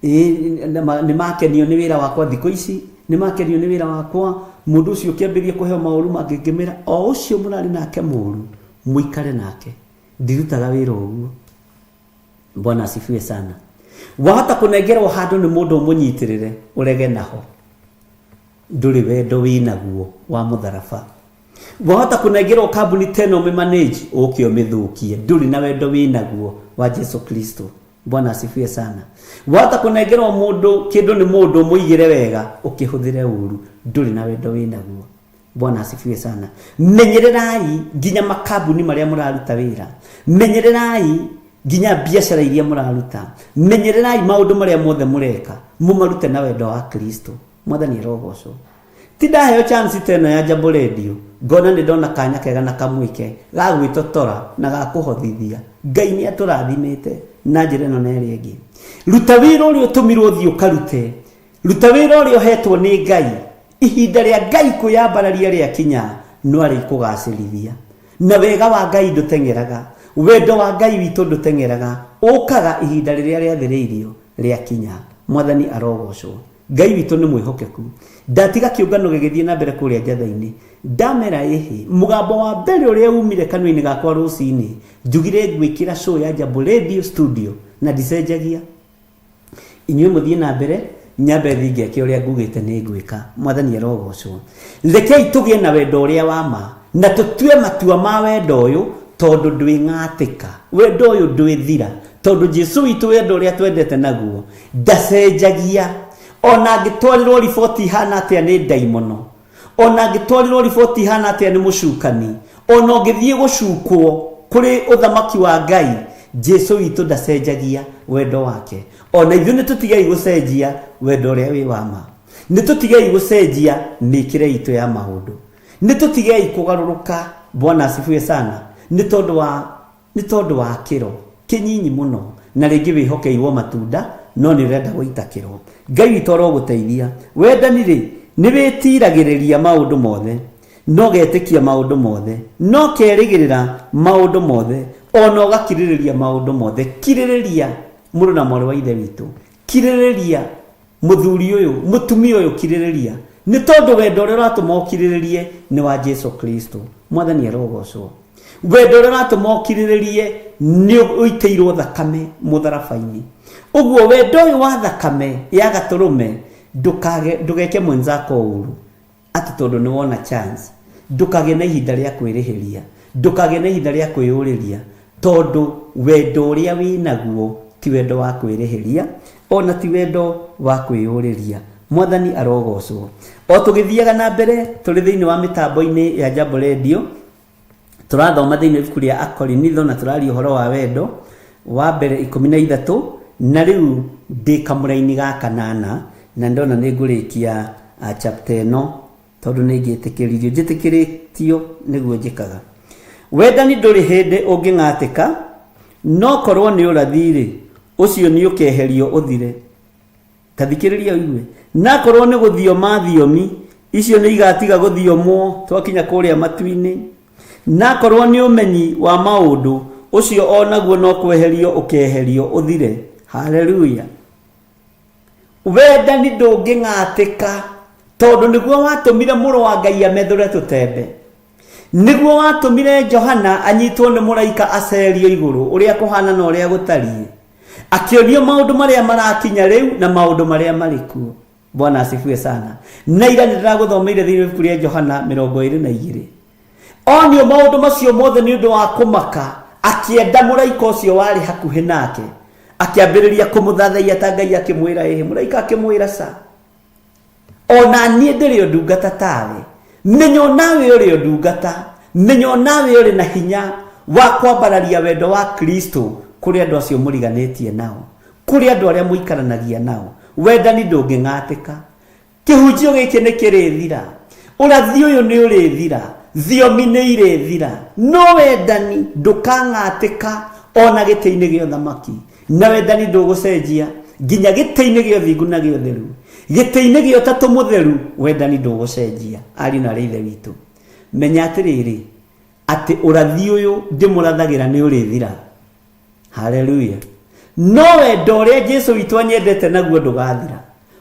Nĩ makenio nĩ wĩra wakwa thikũ ici, nĩ makenio nĩ wĩra wakwa. Mũndũ ũcio kĩambĩrĩria kũheo maũru mangĩ ngĩmĩra o ũcio mũrarĩ nake mũru mũikare nake, ndirutaga wĩra ũguo. Bwana asifiwe sana. Wahota kũnengerwo handũ nĩ mũndũ ũmũnyitĩrĩre ũrege naho, ndũrĩ wendo wĩnaguo wa mũtharaba. Wahota kũnengerwo kambuni tena ũmĩmanage ũke ũmĩthũkie, ndũrĩ na wendo wĩnaguo wa Yesu Kristo. Bwana asifiwe sana. Wahota kũnengerwo mũndũ kĩndũ nĩ mũndũ mũigĩre wega ũkĩhũthĩre ũru, ndũrĩ na wendo wĩnaguo. Bwana asifiwe sana. Menyererai nginya makambuni marĩa mũraruta wĩra, menyererai nginya biacara iria mũraruta, menyererai maũndũ marĩa mothe mũreka mũmarute na wendo wa Kristo. Mwathani arogocwo. Ti ndaheo chance tena ya Jambo Radio, ngona nĩ ndona kanya kega na kamwike ga gwĩtotora na ga kũhothithia. Ngai nĩ atũrathimĩte na njĩra ĩno na ĩrĩa ĩngĩ. Ruta wĩra ũrĩa ũtũmirwo ũthiĩ ũkarute, ruta wĩra ũrĩa ũhetwo nĩ Ngai. Ihinda rĩa Ngai kwĩyambararia rĩakinya no arĩ kũgacĩrithia. Na wega wa Ngai ndũteng'eraga, wendo wa Ngai witũ ndũteng'eraga, ũkaga ihinda rĩrĩa rĩathĩrĩirio rĩakinya. Mwathani arogocwo. Ngai witũ nĩ mwĩhokeku. Ndatiga kĩũngano gĩgĩthiĩ na mbere kũrĩa njatha-inĩ, ndamera ĩhĩ mũgambo wa mbere ũrĩa umire kanua-inĩ gakwa rũcinĩ njugire gwĩkĩra show ya Jambo Radio studio na ndicenjagia. Inyuĩ mũthiĩ na mbere nyambe thingĩke ũrĩa ngugĩte nĩ ngwĩka. Mwathani arogocwo. Rekei tũgĩe na wendo ũrĩa wa ma na tũtue matua ma wendo ũyũ tondũ ndwĩng'atĩka, wendo ũyũ ndwĩthira tondũ Jesu witũ wendo ũrĩa twendete naguo ndacenjagia. Ona ngĩtwarirwo riboti ihana atĩa nĩ ndaimono, ona ngĩtwarirwo riboti ihana atĩa nĩ mũcukani, ona ũngĩthiĩ gũcukwo kũrĩ ũthamaki wa Ngai, Jesu witũ ndacenjagia wendo wake. Ona ithuĩ nĩtũtigei gũcenjia wendo ũrĩa wĩ wa ma, nĩtũtigei gũcenjia mĩkĩre itũ ya maũndũ, nĩtũtigei kũgarũrũka. Bwana asifiwe sana. Nĩ tondũ wa kĩro kĩnyinyi mũno na rĩngĩ wĩhokeirwo matunda no nĩ ũrenda gũita kĩro. Ngai witũ arogũteithia. Wendani rĩ nĩ wĩtiragĩrĩria maũndũ mothe, no getĩkia maũndũ mothe, no kerĩgĩrĩra maũndũ mothe, ona ũgakirĩrĩria maũndũ mothe. Kirĩrĩria mũrũ na mwarĩ wa ithe witũ, kirĩrĩria mũthuri ũyũ mũtumia ũyũ, kirĩrĩria nĩ tondũ wendo ũrĩa ũratũma ũkirĩrĩrie nĩ wa Jesu Kristo. Mwathani arogocwo. Wendo ũrĩa ũratũma ũkirĩrĩrie nĩ ũitĩirwo thakame mũtharaba-inĩ. Ũguo wendo ũyũ wa thakame ya gatũrũme ndũgeke mwenzako ũru atĩ tondũ nĩ wona chance. Ndũkagĩe na ihinda rĩa kwĩrĩhĩria, ndũkagĩe na ihinda rĩa kwĩyũrĩria, tondũ wendo ũrĩa wĩnaguo ti wendo wa kwĩrĩhĩria ona ti wendo wa kwĩyũrĩria. Mwathani arogocwo. O tũgĩthiaga na mbere tũrĩ thĩinĩ wa mĩtambo-inĩ ya Jambo Radio, tũrathoma thĩinĩ wa ibuku rĩa Akorinitho na tũraria ũhoro wa wendo wa mbere 13, na rĩu ndĩ kamũra-inĩ ga 8 na ndona nĩ ngũrĩkia chapter ĩno tondũ nĩ njĩtĩkĩrĩtio nĩguo njĩkaga. Wendani ndũrĩ hĩndĩ ũngĩng'atĩka, no korwo nĩ ũrathi-rĩ ũcio nĩ ũkeherio ũthire. Tathikĩrĩria ũigue. Na korwo nĩ gũthioma thiomi, icio nĩ igatiga gũthiomwo twakinya kũrĩa matu-inĩ. Na korwo nĩ ũmenyi wa maũndũ, ũcio onaguo no kweherio ũkeherio ũthire. Haleluya. Wendani ndũngĩng'atĩka tondũ nĩguo watũmire mũrũ wa Ngai amethũre tũtembe, nĩguo watũmire Johana anyitwo nĩ mũraika acerio igũrũ ũrĩa kũhana na ũrĩa gũtariĩ, akĩonio maũndũ marĩa marakinya rĩu na maũndũ marĩa marĩ kuo. Bwana asifiwe sana. Na ira nĩndĩragũthomeire thĩinĩ wa ibuku rĩa Johana 22. Onio maũndũ macio mothe nĩ ũndũ wa kũmaka, akĩenda mũraika ũcio warĩ hakuhĩ nake, akĩambĩrĩria kũmũthathaiya ta Ngai akĩmwĩra ĩhĩ. Mũraika akĩmwĩra ca, ona niĩ ndĩrĩ o ndungata tawe, menya onawe ũrĩ o ndungata, menya onawe ũrĩ na hinya wa kwambararia wendo wa Kristo kũrĩ andũ acio mũriganĩtie nao, kũrĩ andũ arĩa mũikaranagia nao. Wendani ndũngĩng'atĩka. Kĩhunjio gĩkĩ nĩ kĩrĩthira, Urathi uyu ni urithira, thiomi ni irithira, no wendani ndukang'atĩka ona gĩtĩ-inĩ gĩa ũthamaki, na wendani ndũgũcenjia nginya gĩtĩ-inĩ gĩa ũthingu na gĩa ũtheru, gĩtĩ-inĩ gĩa ũtatũ mũtheru, wendani ndũgũcenjia. Ariũ na aarĩ a Ithe witũ, menya atĩrĩrĩ atĩ ũrathi ũyũ ndĩmũrathagĩra nĩ ũrĩthira. Haleluya. No wendo ũrĩa Jesũ witũ anyendete naguo ndũgathira,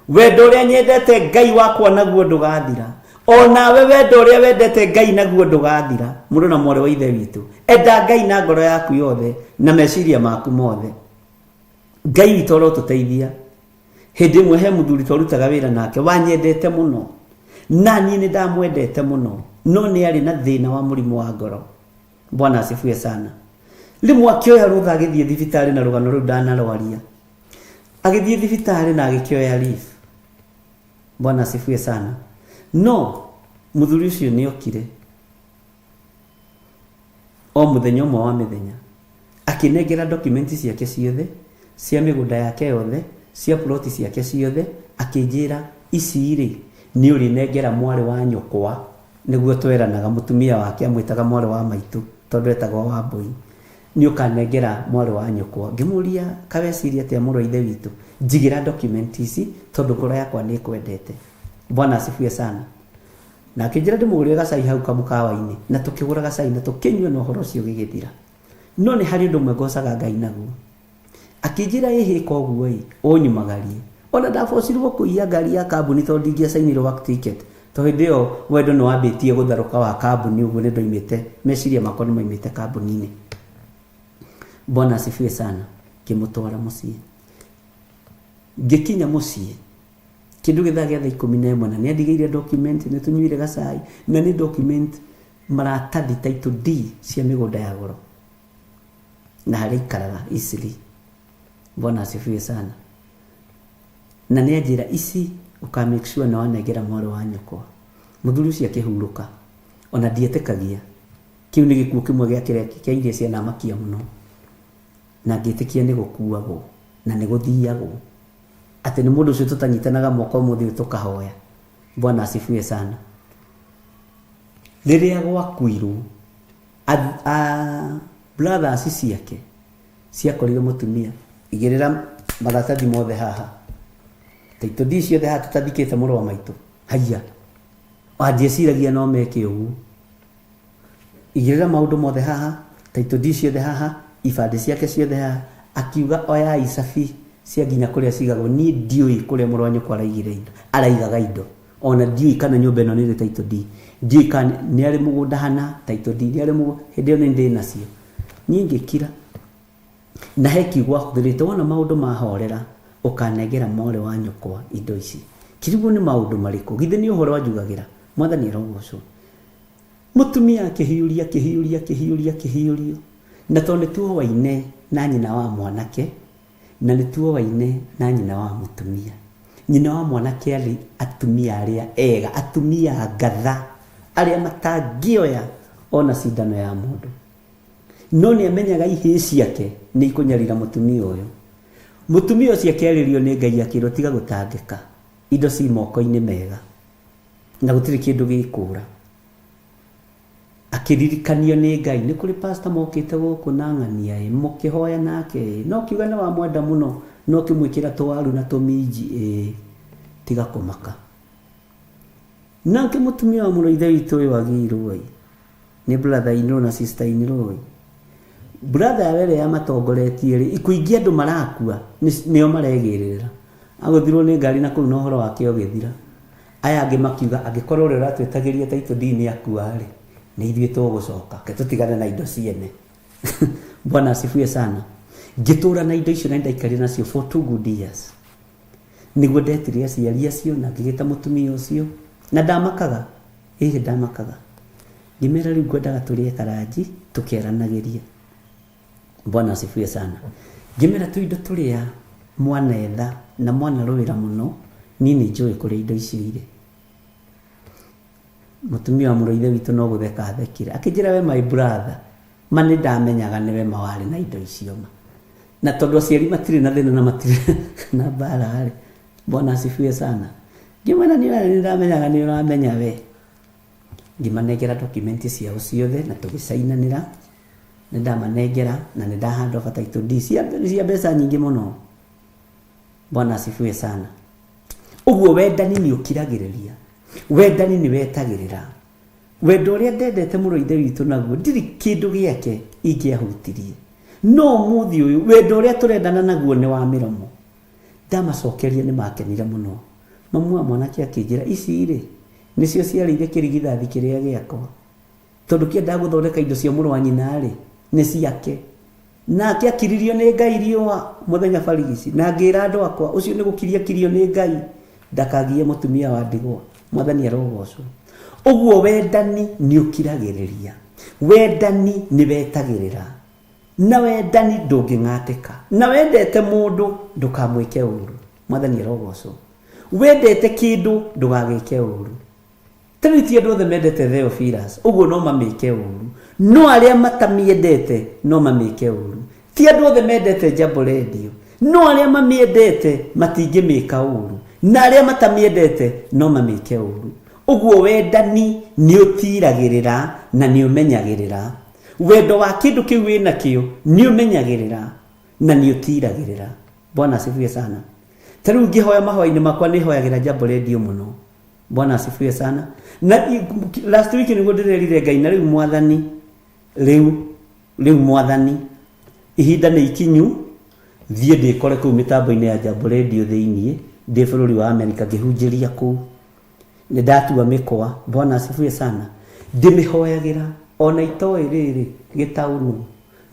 wendo ũrĩa nyendete Ngai wakwa naguo ndũgathira, onawe wendo ũrĩa wendete Ngai naguo ndũgathira. Mũndũ na mwarĩ wa Ithe witũ, enda Ngai na ngoro yaku yothe na meciria maku mothe. Ngai witũ arotũteithia. Hĩndĩ ĩmwe he mũthuri twarutaga wĩra nake wanyendete mũno, na niĩ nĩ ndamwendete mũno, no nĩ arĩ na thĩna wa mũrimũ wa ngoro. Bwana asifiwe sana. Rĩmwe akĩoya rũtha agĩthiĩ thibitarĩ na rũgano rũu ndanarwaria, agĩthiĩ thibitarĩ na agĩkĩoya leave. Bwana asifiwe sana. No mũthuri ũcio nĩ okire o mũthenya ũmwe wa mĩthenya akĩnengera dokumenti ciake ciothe cia mĩgũnda yake yothe cia ploti ciake ciothe, akĩnjĩra ici rĩ nĩ ũrĩnengera mwarĩ wa nyũkwa, nĩguo tweranaga. Mũtumia wake amwĩtaga mwarĩ wa maitũ tondũ etagwo Wambũi. Nĩ ũkanengera mwarĩ wa nyũkwa. Ngĩmũria kaweciria atĩa mũrũ wa Ithe witũ, njigĩra dokumenti ici tondũ ngoro yakwa nĩ kwendete. Bwana asifiwe sana. Na akĩnjĩra ndĩmũgũrĩre gacai hau kamũkawa-inĩ, na tũkĩgũra gacai na tũkĩnyua na ũhoro ũcio ũgĩgĩthira. No nĩ harĩ ũndũ ũmwe ngocaga Ngai naguo. Akĩnjĩra ĩhĩ koguo ĩ ũnyumagarie, ona ndabocirwo kũiya ngari ya kambuni tondũ ndingĩacainirwo work ticket, tondũ hĩndĩ ĩyo wendo nĩ wambĩtie gũtharũka wa kambuni, ũguo nĩ ndoimĩte, meciria makwa nĩ moimĩte kambuni-inĩ. Bwana asifiwe sana. Ngĩmũtwara mũciĩ. Ngĩkinya mũciĩ kĩndũ gĩthaa gĩa thaa 11 na nĩ andigĩire document, nĩ tũnyuire gacai na nĩ document maratathi title D cia mĩgũnda ya goro na harĩa ikaraga Eastleigh. Bwana asifiwe sana. Na nĩ anjĩra ici ũka make sure na wanengera mwarĩ wa nyũkwa. Mũthuri ũcio akĩhurũka, ona ndietĩkagia. Kĩu nĩ gĩkuũ kĩmwe gĩa kĩrĩa kĩa iria cianamakia mũno, na ngĩtĩkia nĩ gũkuagwo na nĩ gũthiagwo, atĩ nĩ mũndũ ũcio tũtanyitanaga moko mũthĩ tũkahoya. Bwana asifiwe sana. Rĩrĩa gwakuirwo brothers ciake ciakorire mũtumia, igĩrĩra maratathi mothe haha, title deed ciothe haha tũtathikĩte mũrũ wa maitũ. Haiya, andieciragia no meke ũguo. Igĩrĩra maũndũ mothe haha, title deed ciothe haha, ibandĩ ciake ciothe haha, akiuga oya icabi cia nginya kũrĩa cigagwo. Niĩ ndiũĩ kũrĩa mũrũ wa nyũkwa araigire indo, araigaga indo, ona ndiũĩ kana nyũmba ĩno nĩ title deed, ndiũĩ kana nĩ arĩ mũgũnda hana title deed, nĩ arĩ mũgũnda. Hĩndĩ ĩyo nĩ ndĩ nacio. Niĩ ngĩkira na he kiugo ahũthĩrĩte, wona maũndũ mahorera ũkanengera mwarĩ wa nyũkwa indo ici. Kirigwo nĩ maũndũ marĩkũ? Githĩ nĩ ũhoro wanjugagĩra? Mwathani arogocwo. Mũtumia akĩhiũria, na tondũ nĩ tuoaine na nyina wa mwanake, na nĩ tuoaine na nyina wa mũtumia. Nyina wa mwanake arĩ atumia arĩa ega, atumia ngatha, arĩa matangĩoya ona cindano ya mũndũ. No nĩ amenyaga ihĩ ciake nĩ ikũnyarira mũtumia ũyũ. Mũtumia ũcio akĩarĩrio nĩ Ngai akĩrwo tiga gũtangĩka, indo ci moko-inĩ mega na gũtirĩ kĩndũ gĩkũra. Akĩririkanio nĩ Ngai, nĩ kũrĩ pastor mokĩte gũkũ na ng'ania mũkĩhoya nake, no kiuga nĩ wamwenda mũno, no kĩmwĩkĩra tũwaru na tũminji, tiga kũmaka. Nake mũtumia wa mũrũ Ithe witũ ũyũ agĩirwo nĩ brother inĩ na sister inĩ. Brother were ya matongoretie rĩ, ikuingia andũ marakua nĩo maregĩrĩra. Agũthirwo nĩ ngari na kũu no ũhoro wake ũgĩthira. Aya angĩ makiuga angĩkorwo ũrĩa ũratwĩtagĩria title deed nĩ akua rĩ, nĩ ithuĩ tũgũcoka ke tũtigane na indo ciene. Bwana asifiwe sana. Ngĩtũra na indo icio na ndaikarire nacio for 2 good years. Nĩguo ndetire aciari acio na ngĩgĩta mũtumia ũcio na ndamakaga, ndamakaga. Ngĩmera rĩu ngwendaga tũrĩe karanji tũkĩaranagĩria. Bwana asifiwe sana. Ngĩmera tu indo tũrĩa mwana etha na mwana rũwĩra mũno, niĩ nĩ njũĩ kũrĩa indo icio irĩ. Mũtumia wa mũrũ Ithe witũ no gũtheka athekire, akĩnjĩra we my brother, ma nĩ ndamenyaga nĩwe mawarĩ na indo icio ma, na tondũ aciari matirĩ na thĩna na matirĩ na mbara rĩ. Bwana asifiwe sana. Ngĩmwĩra nĩ ndamenyaga nĩ ũramenya we, ngimanengera document ciao ciothe na tugicainanira ndamanengera na ndahanda bataito cia mbeca nyingi muno. Bwana asifiwe sana. Uguo wendani ni ukiragiriria, wendani ni wetagirira. Wendo uria ndendete muno ithe witu naguo ndiri kindu giake ingiahutirie. No muthi uyu wendo uria turendana naguo ni wa miromo. Ndamacokeria ni makenire muno. Mamu wa mwanake akinjira ici ri nicio ciarire kirigithathi kiria giakwa. Tondu kienda guthondeka indo cia muru wa nyina ri ni ciake. Nake akiririo ni Ngai riwa muthenya barigici na ngira andu akwa ucio ni gukiria kirio ni Ngai ndakagie mutumia wa ndigwa. Mwathani arogocwo. Uguo wendani ni ukiragiriria, wendani ni wetagirira, na wendani ndunging'atika, na wendete mundu ndukamwike uru. Mwathani arogocwo. Wendete kindu ndugagike uru. Trinity andu othe mendete Theophilus, uguo no mamike uru. No aria matamiendete no mamike uru. Ti andu othe mendete Jambo Radio, no aria mamiendete matingimika uru, na aria matamiendete no mamike uru. Uguo wendani ni utiragirira na ni umenyagirira. Wendo wa kindu kiu wina kio ni umenyagirira na ni utiragirira. Bwana asifiwe sana. Tariu ngihoya mahoya-ini makwa ni hoyagira Jambo Radio muno. Bwana asifiwe sana. Na last week niguo ndirerire Ngai na riu mwathani riu mwathani ihinda ni ikinyu thie ndikore kuu mitambo-ini ya Jambo Radio thiini ndi bururi wa Amerika ngihunjiria kuu. Ni ndatua mikwa. Bwana asifiwe sana. Ndimihoyagira ona itoi riri gitaunu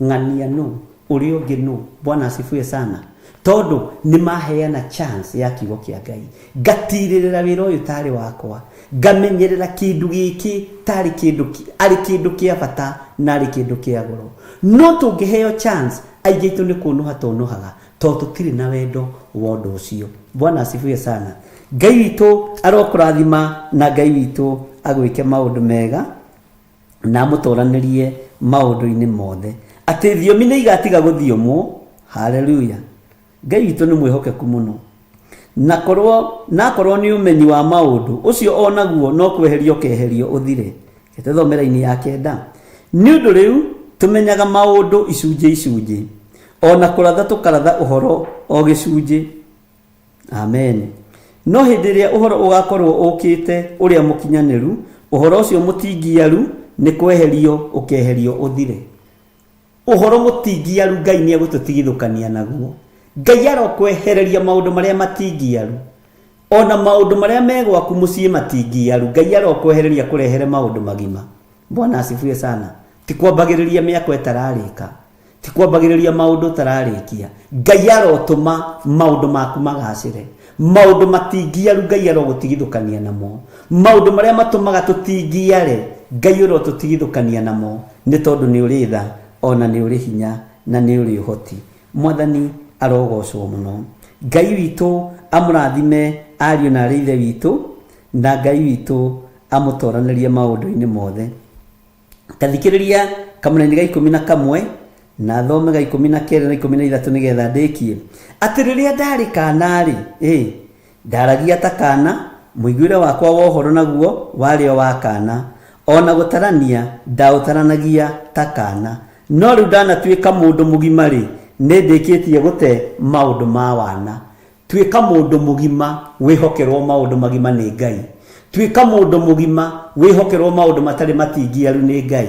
ng'ania no uri ungi no. Bwana asifiwe sana. Tondu ni maheana chance ya kiugo kia Ngai. Ngatiririra wira uyu tari wakwa. Ngamenyerera kindu giki tari kindu ari kindu kia bata na ari kindu kia goro. No tungiheo chance aingĩ itu ni kunuha tunuhaga tondu tutiri na wendo wa undu ucio. Bwana asifiwe sana. Ngai witu arokurathima na Ngai witu agwike maundu mega na mutoranirie maundu-ini mothe. Ati thiomi ni igatiga guthiomwo. Haleluya. Ngai witu ni mwihokeku muno. Nakorwo ni umenyi wa maundu ucio onaguo no kweherio keherio uthire. Gitethomera-ini ya 9. Ni undu riu tumenyaga maundu icunji ona kuratha tukaratha uhoro o gicunji. Amen. No hindi ria uhoro ugakorwo ukite uria mukinyaniru uhoro ucio mutingiaru ni kweherio ukeherio uthire. Uhoro mutingiaru Ngai ni agututigithukania naguo. Ngai arokwehereria maundu maria matingiaru. Ona maundu maria megwaku mucii matingiaru Ngai arokwehereria kurehere maundu magima. Bwana asifiwe sana. Tikwambagiriria miako etararika, tikwambagiriria maundu tararikia. Ngai arotuma maundu maku magacire. Maundu matingiaru Ngai arogutigithukania namo. Maundu maria matumaga tutingiare Ngai arotutigithukania namo. Ni tondu ni uri tha ona ni uri hinya na ni uri uhoti. Mwathani arogocwo muno. Ngai witu amurathime ariu na arithe witu, na Ngai witu amutoranirie maundu-ini mothe. Tathikiriria kamũraini ga 11 na thome ga 12 na 13 nigetha ndikie. Ati riria ndari kana ri ndaragia ta kana, muiguire wakwa wa uhoro naguo wari o wa kana, ona gutarania ndautaranagia ta kana. No riu ndanatuika mundu mugima ri ni ndikitie gute maundu ma wana. Tuika mundu mugima wihokerwo maundu magima ni Ngai. Tuika mundu mugima wihokerwo maundu matari matingiaru ni Ngai.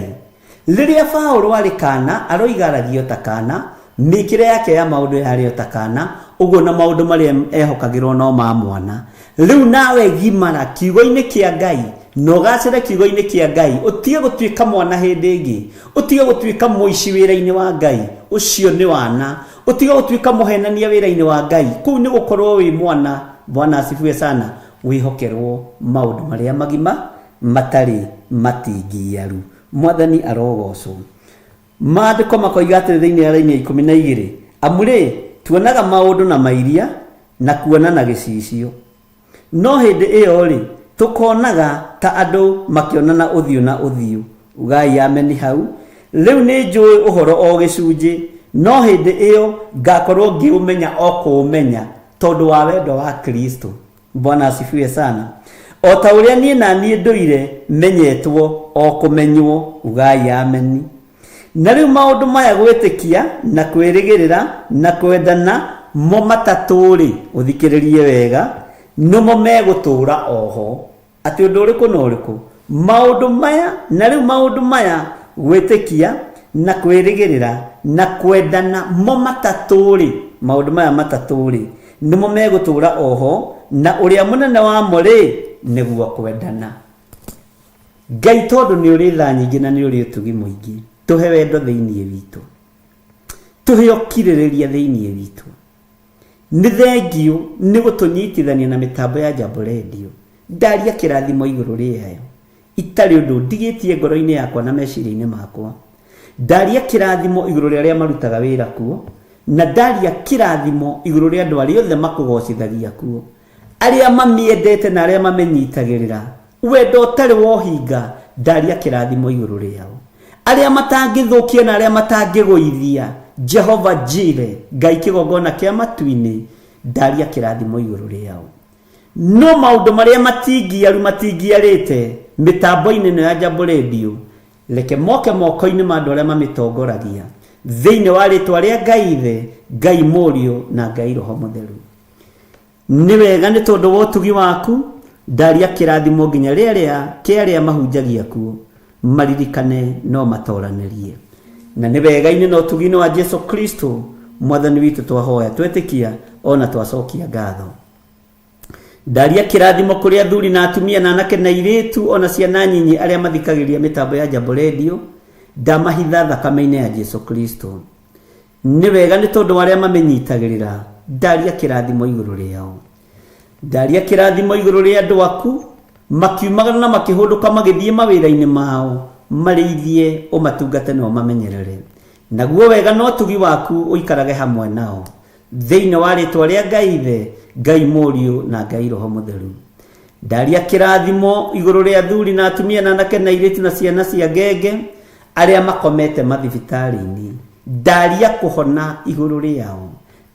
Riria Paulo ari kana aroigaragio ta kana, mikire yake ya maundu yari ta kana, uguo na maundu maria ehokagirwo no ma mwana. Riu nawe gimara kiugo-ini kia Ngai, no gacire kiugo-ini kia Ngai, utige gutuika mwana hindi ingi, utige gutuika muici wira-ini wa Ngai, ucio ni wana, utige gutuika muhenania wira-ini wa Ngai, kuu ni gukorwo wi mwana. Bwana asifiwe sana. Wihokerwo maundu maria magima matari matingiaru. Mwathani arogocwo. Maandiko makoiga atiri thiini ya raini 12, amuri tuonaga maundu na mairia na kuona na gicicio, no hindi iyo ri tukonaga ta andu makionana uthiu na uthiu. Ugai ameni hau. Riu ni njui uhoro o gicunji, no hindi iyo ngakorwo ngiumenya o kuumenya tondu wa wendo wa Kristo. Bwana asifiwe sana. o ta uria nie na nie nduire menyetwo o kumenywo ugai ameni. Na riu maundu maya gwitikia na kwirigirira na kwendana mo mataturi uthikiririe wega numo megutura oho ati undu uriku no uriku maundu maya na riu maundu maya gwitikia na kwirigirira na kwendana mo mataturi maundu maya mataturi numo megutura oho na uria munene wa muri niguo kwendana. Ngai tondu ni uri tha nyingi na ni uri utugi muingi tuhe wendo thiini witu tuhe okiririria thiini witu ni thengio ni gutunyitithania na mitambo ya Jambo Radio. Ndaria kirathimo iguru riayo itari undu ndigitie ngoro-ini yakwa na meciria-ini makwa. Ndaria kirathimo iguru ria aria marutaga wira kuo na ndaria kirathimo iguru ria andu aria othe makugocithagia kuo aria mamiendete na aria mamenyitagirira wendo utari wohinga. Ndaria kirathimo iguru riao aria matangithukia na aria matangiguithia. Jehova Jire Ngai kigongona kia matu-ini. Ndaria kirathimo iguru riao no maundu maria matingiaru matingiarite mitambo-ini no ya Jambo Radio leke moke moko-ini ma andu aria mamitongoragia thiini wa ritwa ria Ngai Ithe, Ngai Murio na Ngai Roho Mutheru. Ni wega ni tondu wa utugi waku. Ndaria kirathimo nginya riria kiaria mahunjagia kuo maririkane no matoranirie. Na ni wega ini no tugino wa Jesu Kristo mwathani witu twahoya twetikia ona twacokia ngatho. Ndaria kirathimo kuri athuri na atumia na anake na iritu ona ciana nyinyi aria mathikagiria mitambo ya Jambo Radio. Ndamahitha thakame-ini ya Jesu Kristo. Ni wega ni tondu aria mamenyitagirira. Ndaria kirathimo iguru riao. Ndaria kirathimo iguru ria andu aku makiumagana na makihunduka magithie mawira-ini mao marithie umatungate no mamenyerere. Naguo wega no tugi waku uikarage hamwe nao thiini wa ritwa ria Ngai Ithe, Ngai Murio na Ngai Roho Mutheru. Ndaria kirathimo iguru ria athuri na atumia na anake na iritu na ciana cia ngenge aria makomete mathibitari-ini. Ndaria kuhona iguru riao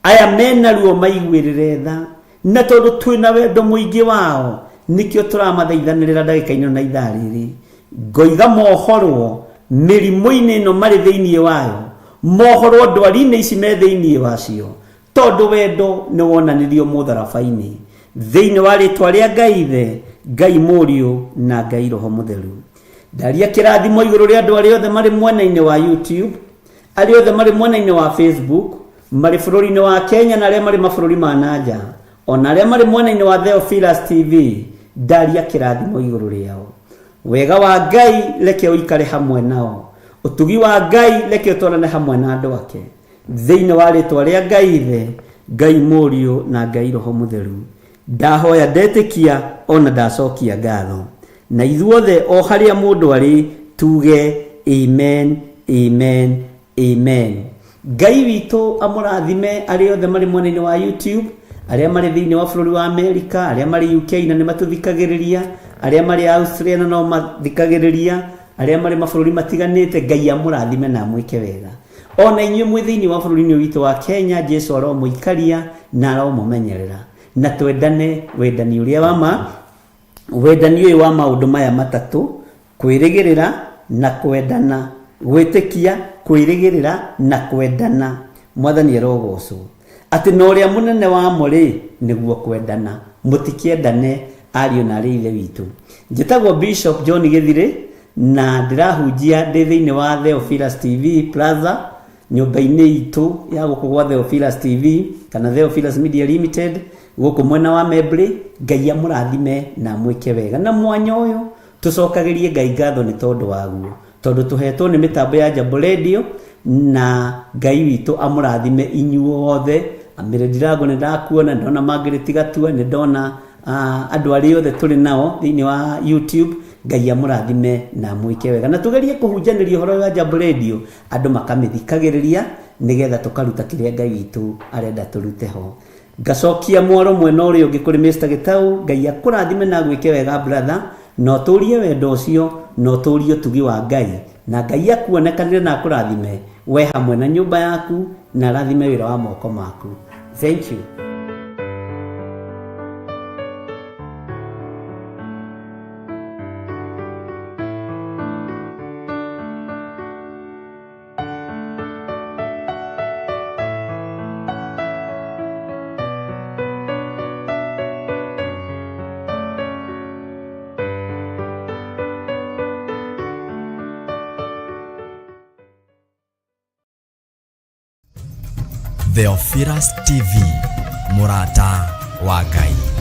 aya mena ruo maiguirire tha na tondu twina wendo muingi wao nikio turamathaithanirira ndagika-ini na ithaa riri. Ngoiga mohorwo mirimu-ini no mari thiini wayo mohorwo ndwari-ini ici me thiini wacio tondu wendo ni wonanirio mutharabai-ini thiini wa ritwa ria Ngai Ithe, Ngai Murio na Ngai Roho Mutheru. Ndaria kirathimo iguru ria andu aria othe mari mwena-ini wa YouTube, aria othe mari mwena-ini wa Facebook, mari bururi-ini wa Kenya na aria mari mabururi ma nanja ona aria mari mwena-ini wa Theophilus TV. Ndaria kirathimo iguru riao. Wega wa Ngai leke uikare hamwe nao. Utugi wa Ngai leke utwarane hamwe na andu ake thiini wa ritwa ria Ngai Ithe, Ngai Murio na Ngai Roho Mutheru. Ndahoya ndetikia ona ndacokia ngatho na ithuothe o haria mundu ari tuge amen amen amen. Ngai witu amurathime aria othe mari mwena-ini wa YouTube, aria mari thiini wa bururi wa America, aria mari UK na ni matuthikagiriria, aria mari Australia na no mathikagiriria, aria mari mabururi matiganite. Ngai amurathime na mwike wega. Ona inyuĩ mwi thiini wa bururi-ini witu wa Kenya, Jesu aro muikaria na aro mumenyerera na twendane wendani uria wama wendani uyu wa maundu maya matatu: kwirigirira na kwendana, gwitikia, kwirigirira na kwendana. Mwathani arogocwo ati no uria munene wa muri niguo kwendana. Mutikiendane ariu na ari ithe witu. Njitagwo Bishop John Githire na ndirahunjia ndi thiini wa Theophilus TV Plaza, nyumba-ini itu ya guku gwa Theophilus TV kana Theophilus Media Limited guku mwena wa Membri. Ngai amurathime na mwike wega na mwanya uyu tucokagirie Ngai ngatho ni tondu waguo, tondu tuhetwo ni mitambo ya Jambo Radio na Ngai witu amurathime inyuothe. Amire ndirago ni ndakuona, ndona Margaret Gatua, ni ndona andu aria othe turi nao thiini wa YouTube. Ngai amurathime na mwike wega na tugerie kuhunjaniria horo wa Jambo Radio andu makamithikagiriria nigetha tukaruta kiria Ngai witu arenda turute ho. Ngacokia mwaro mwena uria ungi kuri Mr. Gitau. Ngai akurathime na gwike wega brother, no turie wendo ucio, no turie tugi wa Ngai na Ngai akuonekanire na akurathime we hamwe na nyumba yaku na rathime wira wa moko maku. Thank you. Theophilus TV, mũrata wa Ngai.